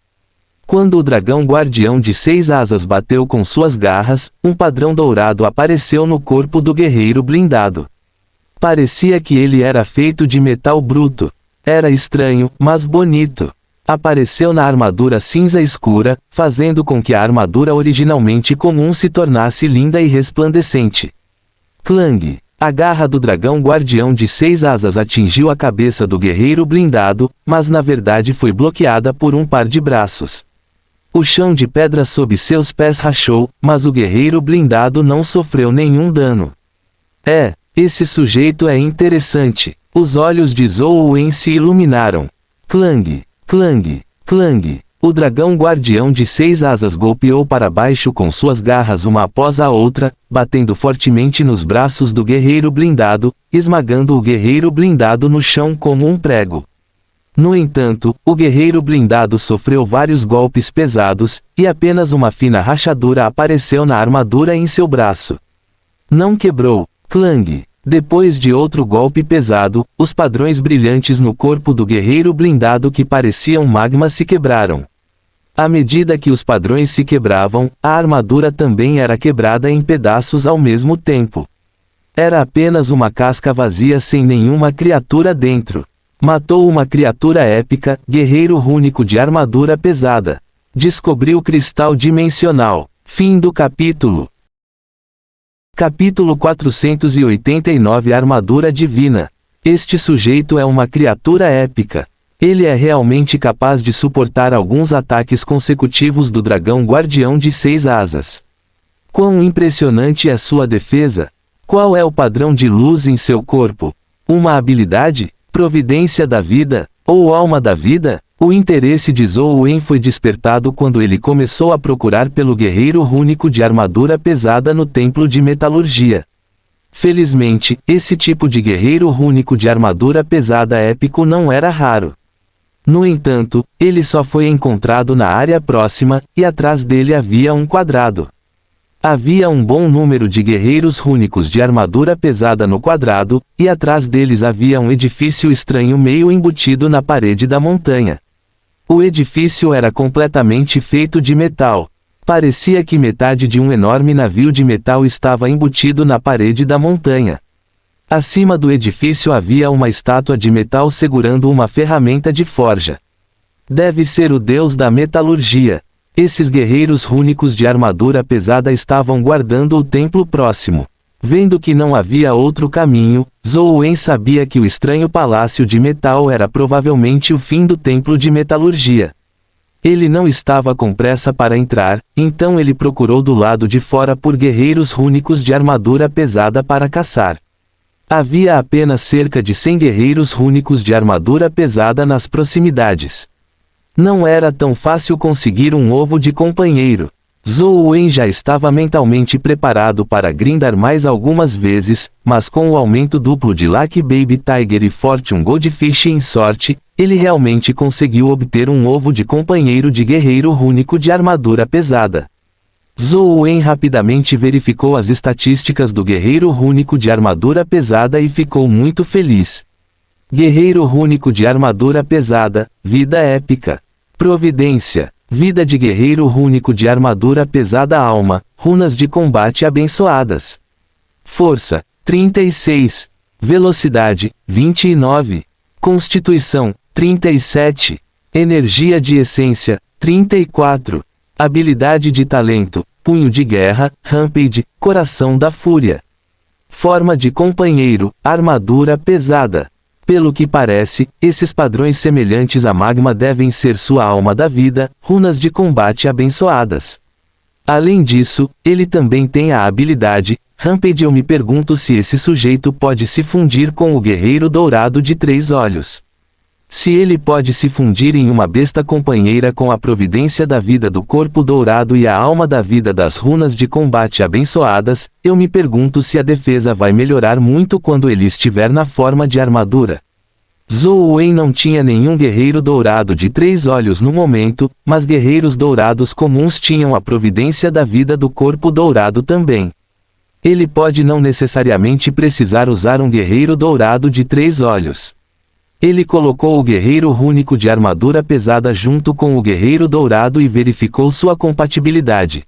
Quando o dragão guardião de 6 asas bateu com suas garras, um padrão dourado apareceu no corpo do guerreiro blindado. Parecia que ele era feito de metal bruto. Era estranho, mas bonito. Apareceu na armadura cinza escura, fazendo com que a armadura originalmente comum se tornasse linda e resplandecente. Clang! A garra do dragão guardião de 6 asas atingiu a cabeça do guerreiro blindado, mas na verdade foi bloqueada por um par de braços. O chão de pedra sob seus pés rachou, mas o guerreiro blindado não sofreu nenhum dano. Esse sujeito é interessante. Os olhos de Zhou Wen se iluminaram. Clang, clang, clang. O dragão guardião de 6 asas golpeou para baixo com suas garras uma após a outra, batendo fortemente nos braços do guerreiro blindado, esmagando o guerreiro blindado no chão como um prego. No entanto, o guerreiro blindado sofreu vários golpes pesados, e apenas uma fina rachadura apareceu na armadura em seu braço. Não quebrou. Clang! Depois de outro golpe pesado, os padrões brilhantes no corpo do guerreiro blindado que pareciam magma se quebraram. À medida que os padrões se quebravam, a armadura também era quebrada em pedaços ao mesmo tempo. Era apenas uma casca vazia sem nenhuma criatura dentro. Matou uma criatura épica, guerreiro rúnico de armadura pesada. Descobriu o cristal dimensional. Fim do capítulo. Capítulo 489 Armadura Divina. Este sujeito é uma criatura épica. Ele é realmente capaz de suportar alguns ataques consecutivos do dragão guardião de 6 asas. Quão impressionante é sua defesa! Qual é o padrão de luz em seu corpo? Uma habilidade? Providência da vida? Ou alma da vida? O interesse de Zhou Wen foi despertado quando ele começou a procurar pelo guerreiro rúnico de armadura pesada no templo de metalurgia. Felizmente, esse tipo de guerreiro rúnico de armadura pesada épico não era raro. No entanto, ele só foi encontrado na área próxima, e atrás dele havia um quadrado. Havia um bom número de guerreiros rúnicos de armadura pesada no quadrado, e atrás deles havia um edifício estranho meio embutido na parede da montanha. O edifício era completamente feito de metal. Parecia que metade de um enorme navio de metal estava embutido na parede da montanha. Acima do edifício havia uma estátua de metal segurando uma ferramenta de forja. Deve ser o deus da metalurgia. Esses guerreiros rúnicos de armadura pesada estavam guardando o templo próximo. Vendo que não havia outro caminho, Zhou Wen sabia que o estranho palácio de metal era provavelmente o fim do templo de metalurgia. Ele não estava com pressa para entrar, então ele procurou do lado de fora por guerreiros rúnicos de armadura pesada para caçar. Havia apenas cerca de 100 guerreiros rúnicos de armadura pesada nas proximidades. Não era tão fácil conseguir um ovo de companheiro. Zhou Wen já estava mentalmente preparado para grindar mais algumas vezes, mas com o aumento duplo de Lucky Baby Tiger e Fortune Goldfish em sorte, ele realmente conseguiu obter um ovo de companheiro de guerreiro rúnico de armadura pesada. Zhou Wen rapidamente verificou as estatísticas do guerreiro rúnico de armadura pesada e ficou muito feliz. Guerreiro rúnico de armadura pesada, vida épica. Providência. Vida de guerreiro rúnico de armadura pesada alma, runas de combate abençoadas. Força, 36. Velocidade, 29. Constituição, 37. Energia de essência, 34. Habilidade de talento, punho de guerra, Rampage, coração da fúria. Forma de companheiro, armadura pesada. Pelo que parece, esses padrões semelhantes a magma devem ser sua alma da vida, runas de combate abençoadas. Além disso, ele também tem a habilidade, Rampage. Eu me pergunto se esse sujeito pode se fundir com o guerreiro dourado de 3 olhos. Se ele pode se fundir em uma besta companheira com a providência da vida do corpo dourado e a alma da vida das runas de combate abençoadas, eu me pergunto se a defesa vai melhorar muito quando ele estiver na forma de armadura. Zhou Wen não tinha nenhum guerreiro dourado de 3 olhos no momento, mas guerreiros dourados comuns tinham a providência da vida do corpo dourado também. Ele pode não necessariamente precisar usar um guerreiro dourado de 3 olhos. Ele colocou o guerreiro rúnico de armadura pesada junto com o guerreiro dourado e verificou sua compatibilidade.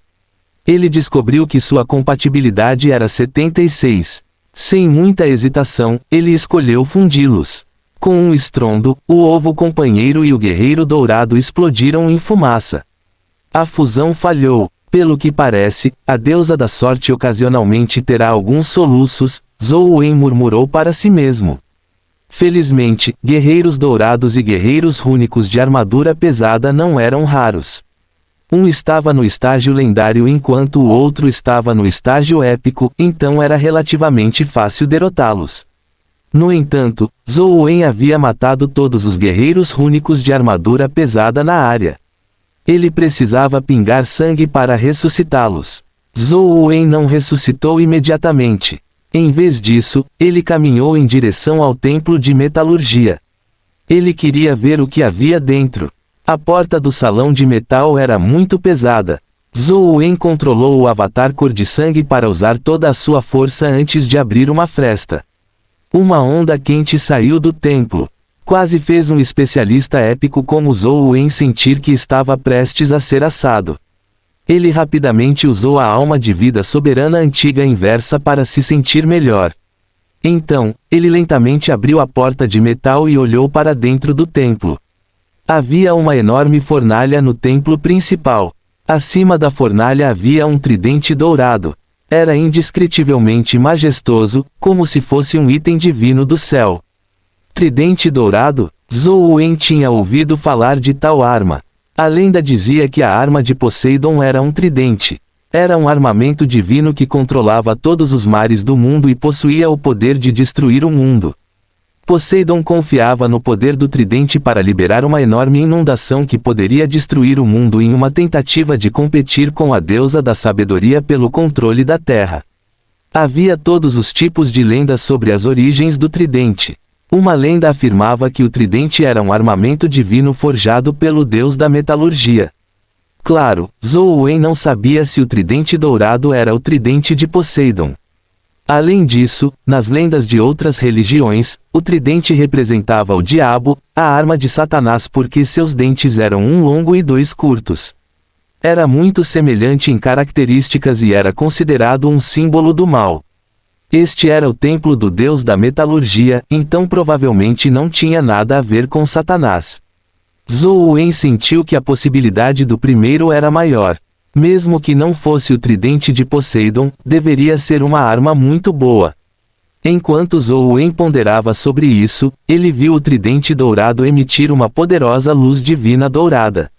Ele descobriu que sua compatibilidade era 76. Sem muita hesitação, ele escolheu fundi-los. Com um estrondo, o ovo companheiro e o guerreiro dourado explodiram em fumaça. A fusão falhou. Pelo que parece, a deusa da sorte ocasionalmente terá alguns soluços, Zhou Wen murmurou para si mesmo. Felizmente, guerreiros dourados e guerreiros rúnicos de armadura pesada não eram raros. Um estava no estágio lendário enquanto o outro estava no estágio épico, então era relativamente fácil derrotá-los. No entanto, Zhou Wen havia matado todos os guerreiros rúnicos de armadura pesada na área. Ele precisava pingar sangue para ressuscitá-los. Zhou Wen não ressuscitou imediatamente. Em vez disso, ele caminhou em direção ao templo de metalurgia. Ele queria ver o que havia dentro. A porta do salão de metal era muito pesada. Zhou Wen controlou o avatar cor de sangue para usar toda a sua força antes de abrir uma fresta. Uma onda quente saiu do templo. Quase fez um especialista épico como Zhou Wen sentir que estava prestes a ser assado. Ele rapidamente usou a alma de vida soberana antiga inversa para se sentir melhor. Então, ele lentamente abriu a porta de metal e olhou para dentro do templo. Havia uma enorme fornalha no templo principal. Acima da fornalha havia um tridente dourado. Era indescritivelmente majestoso, como se fosse um item divino do céu. Tridente dourado? Zhou Wen tinha ouvido falar de tal arma. A lenda dizia que a arma de Poseidon era um tridente. Era um armamento divino que controlava todos os mares do mundo e possuía o poder de destruir o mundo. Poseidon confiava no poder do tridente para liberar uma enorme inundação que poderia destruir o mundo em uma tentativa de competir com a deusa da sabedoria pelo controle da terra. Havia todos os tipos de lendas sobre as origens do tridente. Uma lenda afirmava que o tridente era um armamento divino forjado pelo deus da metalurgia. Claro, Zhou Wen não sabia se o tridente dourado era o tridente de Poseidon. Além disso, nas lendas de outras religiões, o tridente representava o diabo, a arma de Satanás porque seus dentes eram um longo e dois curtos. Era muito semelhante em características e era considerado um símbolo do mal. Este era o templo do deus da metalurgia, então provavelmente não tinha nada a ver com Satanás. Zhou Wen sentiu que a possibilidade do primeiro era maior. Mesmo que não fosse o tridente de Poseidon, deveria ser uma arma muito boa. Enquanto Zhou Wen ponderava sobre isso, ele viu o tridente dourado emitir uma poderosa luz divina dourada.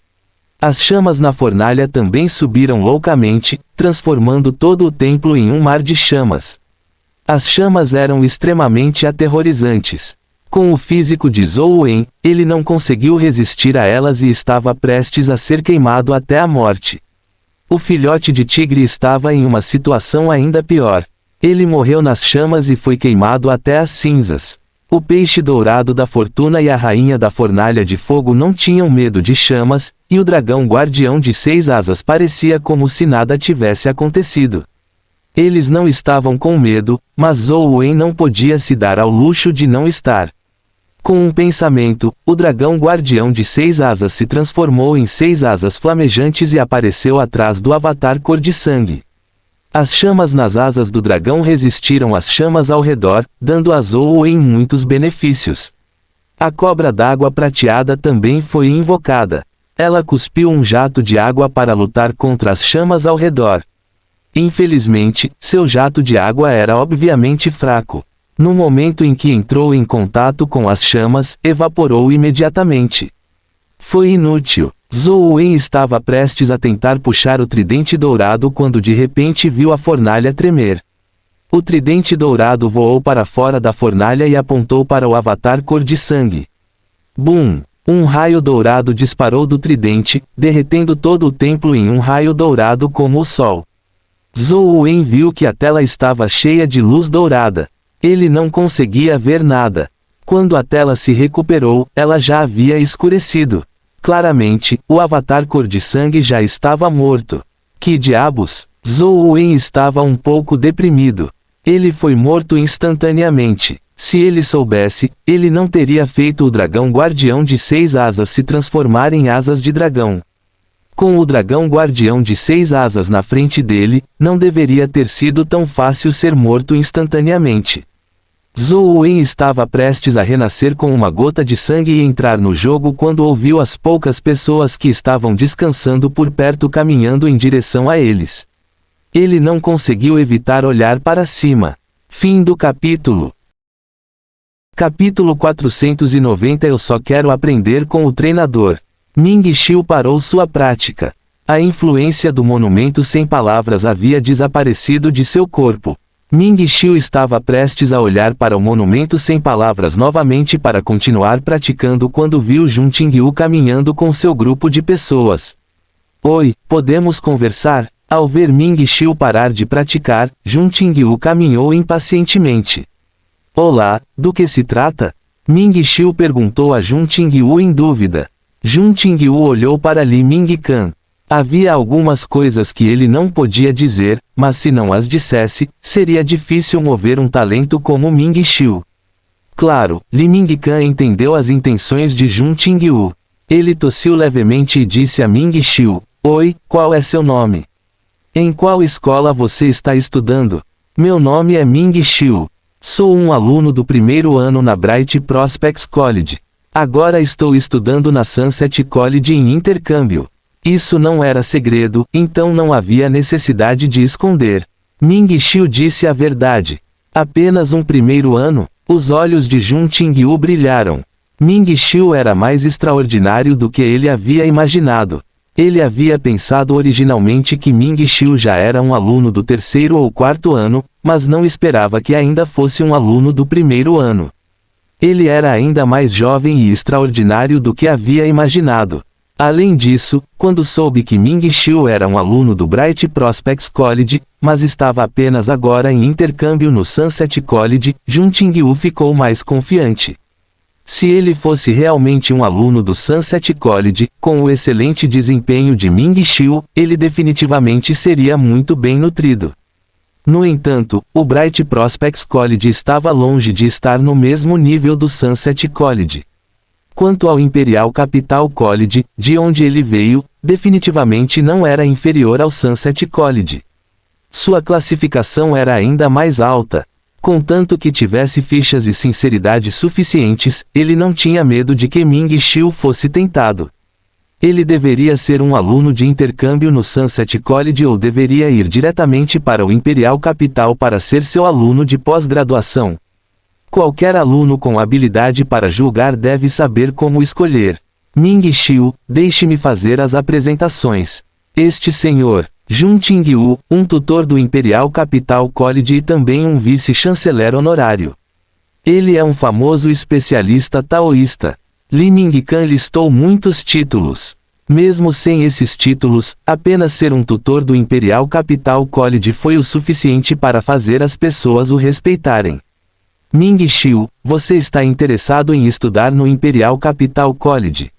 As chamas na fornalha também subiram loucamente, transformando todo o templo em um mar de chamas. As chamas eram extremamente aterrorizantes. Com o físico de Zhou Wen, ele não conseguiu resistir a elas e estava prestes a ser queimado até a morte. O filhote de tigre estava em uma situação ainda pior. Ele morreu nas chamas e foi queimado até as cinzas. O peixe dourado da fortuna e a rainha da fornalha de fogo não tinham medo de chamas, e o dragão guardião de 6 asas parecia como se nada tivesse acontecido. Eles não estavam com medo, mas Zhou Wen não podia se dar ao luxo de não estar. Com um pensamento, o dragão guardião de 6 asas se transformou em 6 asas flamejantes e apareceu atrás do avatar cor de sangue. As chamas nas asas do dragão resistiram às chamas ao redor, dando a Zhou Wen muitos benefícios. A cobra d'água prateada também foi invocada. Ela cuspiu um jato de água para lutar contra as chamas ao redor. Infelizmente, seu jato de água era obviamente fraco. No momento em que entrou em contato com as chamas, evaporou imediatamente. Foi inútil. Zhou Wen estava prestes a tentar puxar o tridente dourado quando de repente viu a fornalha tremer. O tridente dourado voou para fora da fornalha e apontou para o avatar cor de sangue. Bum! Um raio dourado disparou do tridente, derretendo todo o templo em um raio dourado como o sol. Zhou Wen viu que a tela estava cheia de luz dourada. Ele não conseguia ver nada. Quando a tela se recuperou, ela já havia escurecido. Claramente, o avatar cor de sangue já estava morto. Que diabos? Zhou Wen estava um pouco deprimido. Ele foi morto instantaneamente. Se ele soubesse, ele não teria feito o dragão guardião de 6 asas se transformar em asas de dragão. Com o dragão guardião de 6 asas na frente dele, não deveria ter sido tão fácil ser morto instantaneamente. Zhou Wen estava prestes a renascer com uma gota de sangue e entrar no jogo quando ouviu as poucas pessoas que estavam descansando por perto caminhando em direção a eles. Ele não conseguiu evitar olhar para cima. Fim do capítulo. Capítulo 490. Eu só quero aprender com o treinador. Ming Xiu parou sua prática. A influência do monumento sem palavras havia desaparecido de seu corpo. Ming Xiu estava prestes a olhar para o monumento sem palavras novamente para continuar praticando quando viu Jun Tingyu caminhando com seu grupo de pessoas. Oi, podemos conversar? Ao ver Ming Xiu parar de praticar, Jun Tingyu caminhou impacientemente. Olá, do que se trata? Ming Xiu perguntou a Jun Tingyu em dúvida. Jun Tingyu olhou para Li Ming-kan. Havia algumas coisas que ele não podia dizer, mas se não as dissesse, seria difícil mover um talento como Ming Xiu. Claro, Li Ming-kan entendeu as intenções de Jun Tingyu. Ele tossiu levemente e disse a Ming Xiu: Oi, qual é seu nome? Em qual escola você está estudando? Meu nome é Ming Xiu. Sou um aluno do primeiro ano na Bright Prospects College. Agora estou estudando na Sunset College em intercâmbio. Isso não era segredo, então não havia necessidade de esconder. Ming Xiu disse a verdade. Apenas um primeiro ano? Os olhos de Jun Tingyu brilharam. Ming Xiu era mais extraordinário do que ele havia imaginado. Ele havia pensado originalmente que Ming Xiu já era um aluno do 3º ou 4º ano, mas não esperava que ainda fosse um aluno do primeiro ano. Ele era ainda mais jovem e extraordinário do que havia imaginado. Além disso, quando soube que Ming Xiu era um aluno do Bright Prospects College, mas estava apenas agora em intercâmbio no Sunset College, Jun Qingyu ficou mais confiante. Se ele fosse realmente um aluno do Sunset College, com o excelente desempenho de Ming Xiu, ele definitivamente seria muito bem nutrido. No entanto, o Bright Prospects College estava longe de estar no mesmo nível do Sunset College. Quanto ao Imperial Capital College, de onde ele veio, definitivamente não era inferior ao Sunset College. Sua classificação era ainda mais alta. Contanto que tivesse fichas e sinceridade suficientes, ele não tinha medo de que Ming Xiu fosse tentado. Ele deveria ser um aluno de intercâmbio no Sunset College ou deveria ir diretamente para o Imperial Capital para ser seu aluno de pós-graduação. Qualquer aluno com habilidade para julgar deve saber como escolher. Ming Xiu, deixe-me fazer as apresentações. Este senhor, Jun Qingyu, um tutor do Imperial Capital College e também um vice-chanceler honorário. Ele é um famoso especialista taoísta. Li Mingcan listou muitos títulos. Mesmo sem esses títulos, apenas ser um tutor do Imperial Capital College foi o suficiente para fazer as pessoas o respeitarem. Ming Xiu, você está interessado em estudar no Imperial Capital College?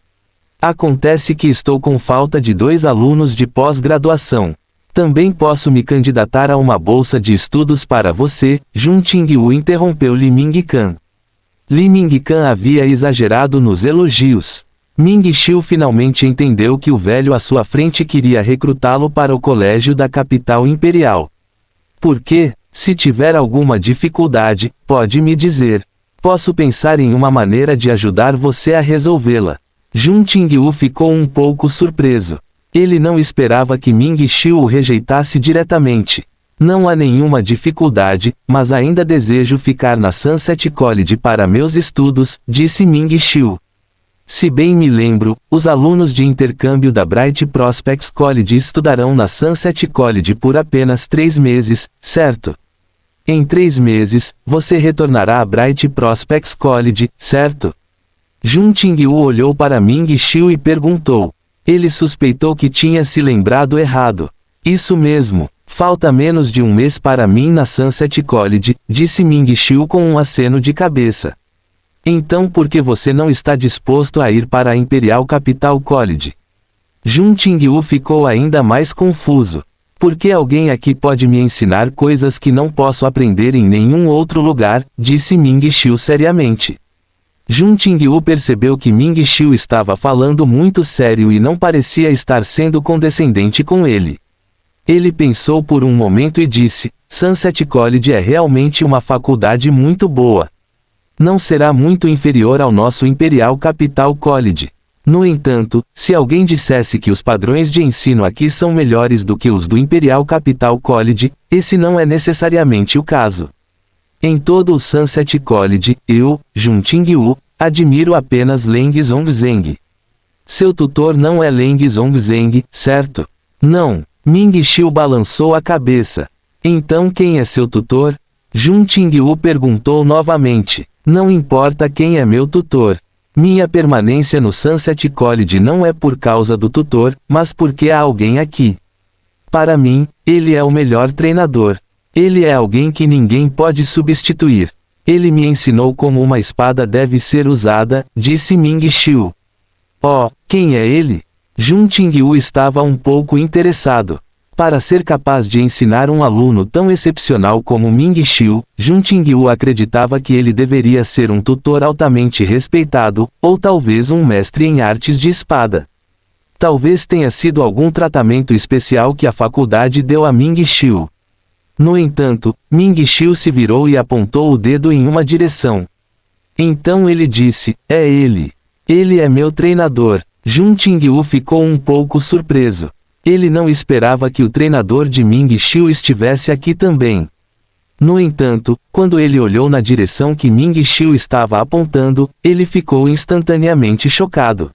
Acontece que estou com falta de 2 alunos de pós-graduação. Também posso me candidatar a uma bolsa de estudos para você, Jun Qingyu interrompeu Li Mingcan. Li Mingcan havia exagerado nos elogios. Ming Xiu finalmente entendeu que o velho à sua frente queria recrutá-lo para o colégio da capital imperial. Por quê? Se tiver alguma dificuldade, pode me dizer. Posso pensar em uma maneira de ajudar você a resolvê-la. Jun Qingyu ficou um pouco surpreso. Ele não esperava que Ming Xiu o rejeitasse diretamente. Não há nenhuma dificuldade, mas ainda desejo ficar na Sunset College para meus estudos, disse Ming Xiu. Se bem me lembro, os alunos de intercâmbio da Bright Prospects College estudarão na Sunset College por apenas 3 meses, certo? Em 3 meses, você retornará a Bright Prospects College, certo? Jun Qingyu olhou para Ming Xiu e perguntou. Ele suspeitou que tinha se lembrado errado. Isso mesmo. Falta menos de 1 mês para mim na Sunset College, disse Ming Xiu com um aceno de cabeça. Então por que você não está disposto a ir para a Imperial Capital College? Jun Qingyu ficou ainda mais confuso. Por que alguém aqui pode me ensinar coisas que não posso aprender em nenhum outro lugar, disse Ming Xiu seriamente. Jun Qingyu percebeu que Ming Xiu estava falando muito sério e não parecia estar sendo condescendente com ele. Ele pensou por um momento e disse, Sunset College é realmente uma faculdade muito boa. Não será muito inferior ao nosso Imperial Capital College. No entanto, se alguém dissesse que os padrões de ensino aqui são melhores do que os do Imperial Capital College, esse não é necessariamente o caso. Em todo o Sunset College, eu, Jun Qingyu, admiro apenas Leng Zhongzheng. Seu tutor não é Leng Zhongzheng, certo? Não. Ming Xiu balançou a cabeça. Então quem é seu tutor? Jun Qingyu perguntou novamente. Não importa quem é meu tutor. Minha permanência no Sunset College não é por causa do tutor, mas porque há alguém aqui. Para mim, ele é o melhor treinador. Ele é alguém que ninguém pode substituir. Ele me ensinou como uma espada deve ser usada, disse Ming Xiu. Oh, quem é ele? Jun Qingyu estava um pouco interessado. Para ser capaz de ensinar um aluno tão excepcional como Ming Xiu, Jun Qingyu acreditava que ele deveria ser um tutor altamente respeitado, ou talvez um mestre em artes de espada. Talvez tenha sido algum tratamento especial que a faculdade deu a Ming Xiu. No entanto, Ming Xiu se virou e apontou o dedo em uma direção. Então ele disse, é ele. Ele é meu treinador. Jun Qingyu ficou um pouco surpreso. Ele não esperava que o treinador de Ming Xiu estivesse aqui também. No entanto, quando ele olhou na direção que Ming Xiu estava apontando, ele ficou instantaneamente chocado.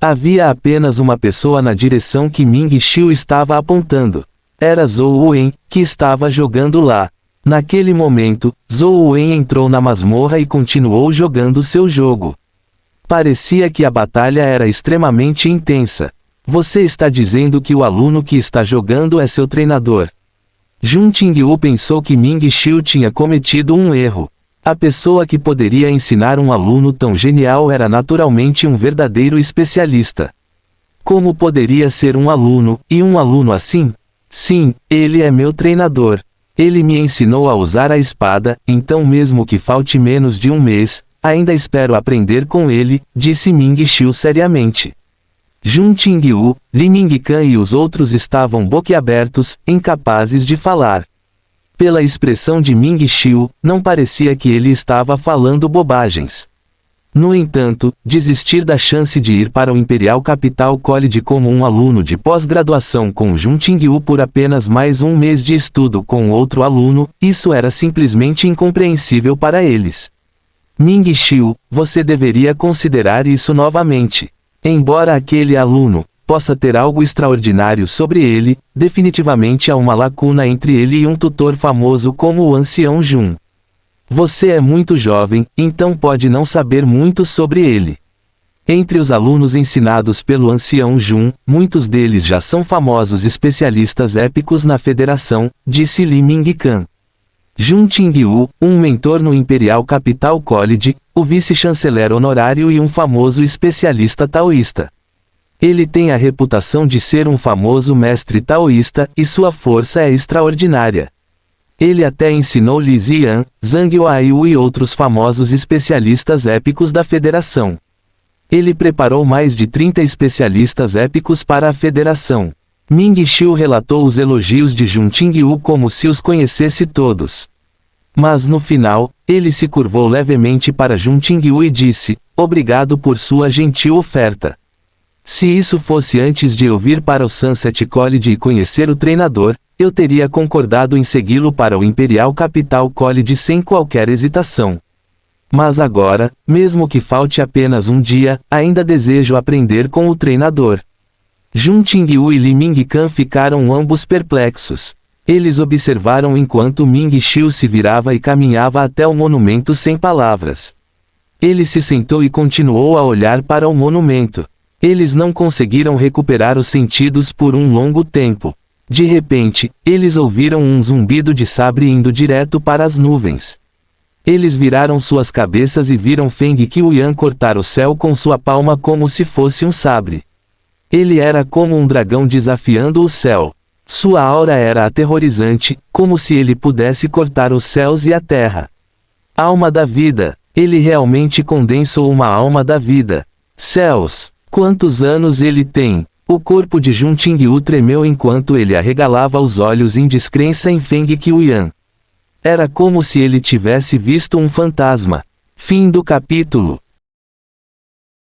Havia apenas uma pessoa na direção que Ming Xiu estava apontando. Era Zhou Wen, que estava jogando lá. Naquele momento, Zhou Wen entrou na masmorra e continuou jogando seu jogo. Parecia que a batalha era extremamente intensa. Você está dizendo que o aluno que está jogando é seu treinador? Jun Qingyu pensou que Ming Xiu tinha cometido um erro. A pessoa que poderia ensinar um aluno tão genial era naturalmente um verdadeiro especialista. Como poderia ser um aluno, e um aluno assim? Sim, ele é meu treinador. Ele me ensinou a usar a espada, então mesmo que falte menos de um mês, ainda espero aprender com ele, disse Ming Xiu seriamente. Jun Qingyu, Li Mingcan e os outros estavam boquiabertos, incapazes de falar. Pela expressão de Ming Xiu, não parecia que ele estava falando bobagens. No entanto, desistir da chance de ir para o Imperial Capital College como um aluno de pós-graduação com Jun Qingyu por apenas mais um mês de estudo com outro aluno, isso era simplesmente incompreensível para eles. Ming Xiu, você deveria considerar isso novamente. Embora aquele aluno possa ter algo extraordinário sobre ele, definitivamente há uma lacuna entre ele e um tutor famoso como o ancião Jun. Você é muito jovem, então pode não saber muito sobre ele. Entre os alunos ensinados pelo ancião Jun, muitos deles já são famosos especialistas épicos na federação, disse Li Mingcan. Jun Qingyu, um mentor no Imperial Capital College, o vice-chanceler honorário e um famoso especialista taoísta. Ele tem a reputação de ser um famoso mestre taoísta, e sua força é extraordinária. Ele até ensinou Li Ziyan, Zhang Yuaiu e outros famosos especialistas épicos da federação. Ele preparou mais de 30 especialistas épicos para a federação. Ming Xiu relatou os elogios de Jun Qingyu como se os conhecesse todos. Mas no final, ele se curvou levemente para Jun Qingyu e disse, obrigado por sua gentil oferta. Se isso fosse antes de eu vir para o Sunset College e conhecer o treinador, eu teria concordado em segui-lo para o Imperial Capital College sem qualquer hesitação. Mas agora, mesmo que falte apenas um dia, ainda desejo aprender com o treinador. Jun Qingyu e Li Mingcan ficaram ambos perplexos. Eles observaram enquanto Ming Xiu se virava e caminhava até o monumento sem palavras. Ele se sentou e continuou a olhar para o monumento. Eles não conseguiram recuperar os sentidos por um longo tempo. De repente, eles ouviram um zumbido de sabre indo direto para as nuvens. Eles viraram suas cabeças e viram Feng Qiuyan cortar o céu com sua palma como se fosse um sabre. Ele era como um dragão desafiando o céu. Sua aura era aterrorizante, como se ele pudesse cortar os céus e a terra. Alma da vida. Ele realmente condensou uma alma da vida. Céus! Quantos anos ele tem? O corpo de Jun Qingyu tremeu enquanto ele arregalava os olhos em descrença em Feng Qiuyan. Era como se ele tivesse visto um fantasma. Fim do capítulo.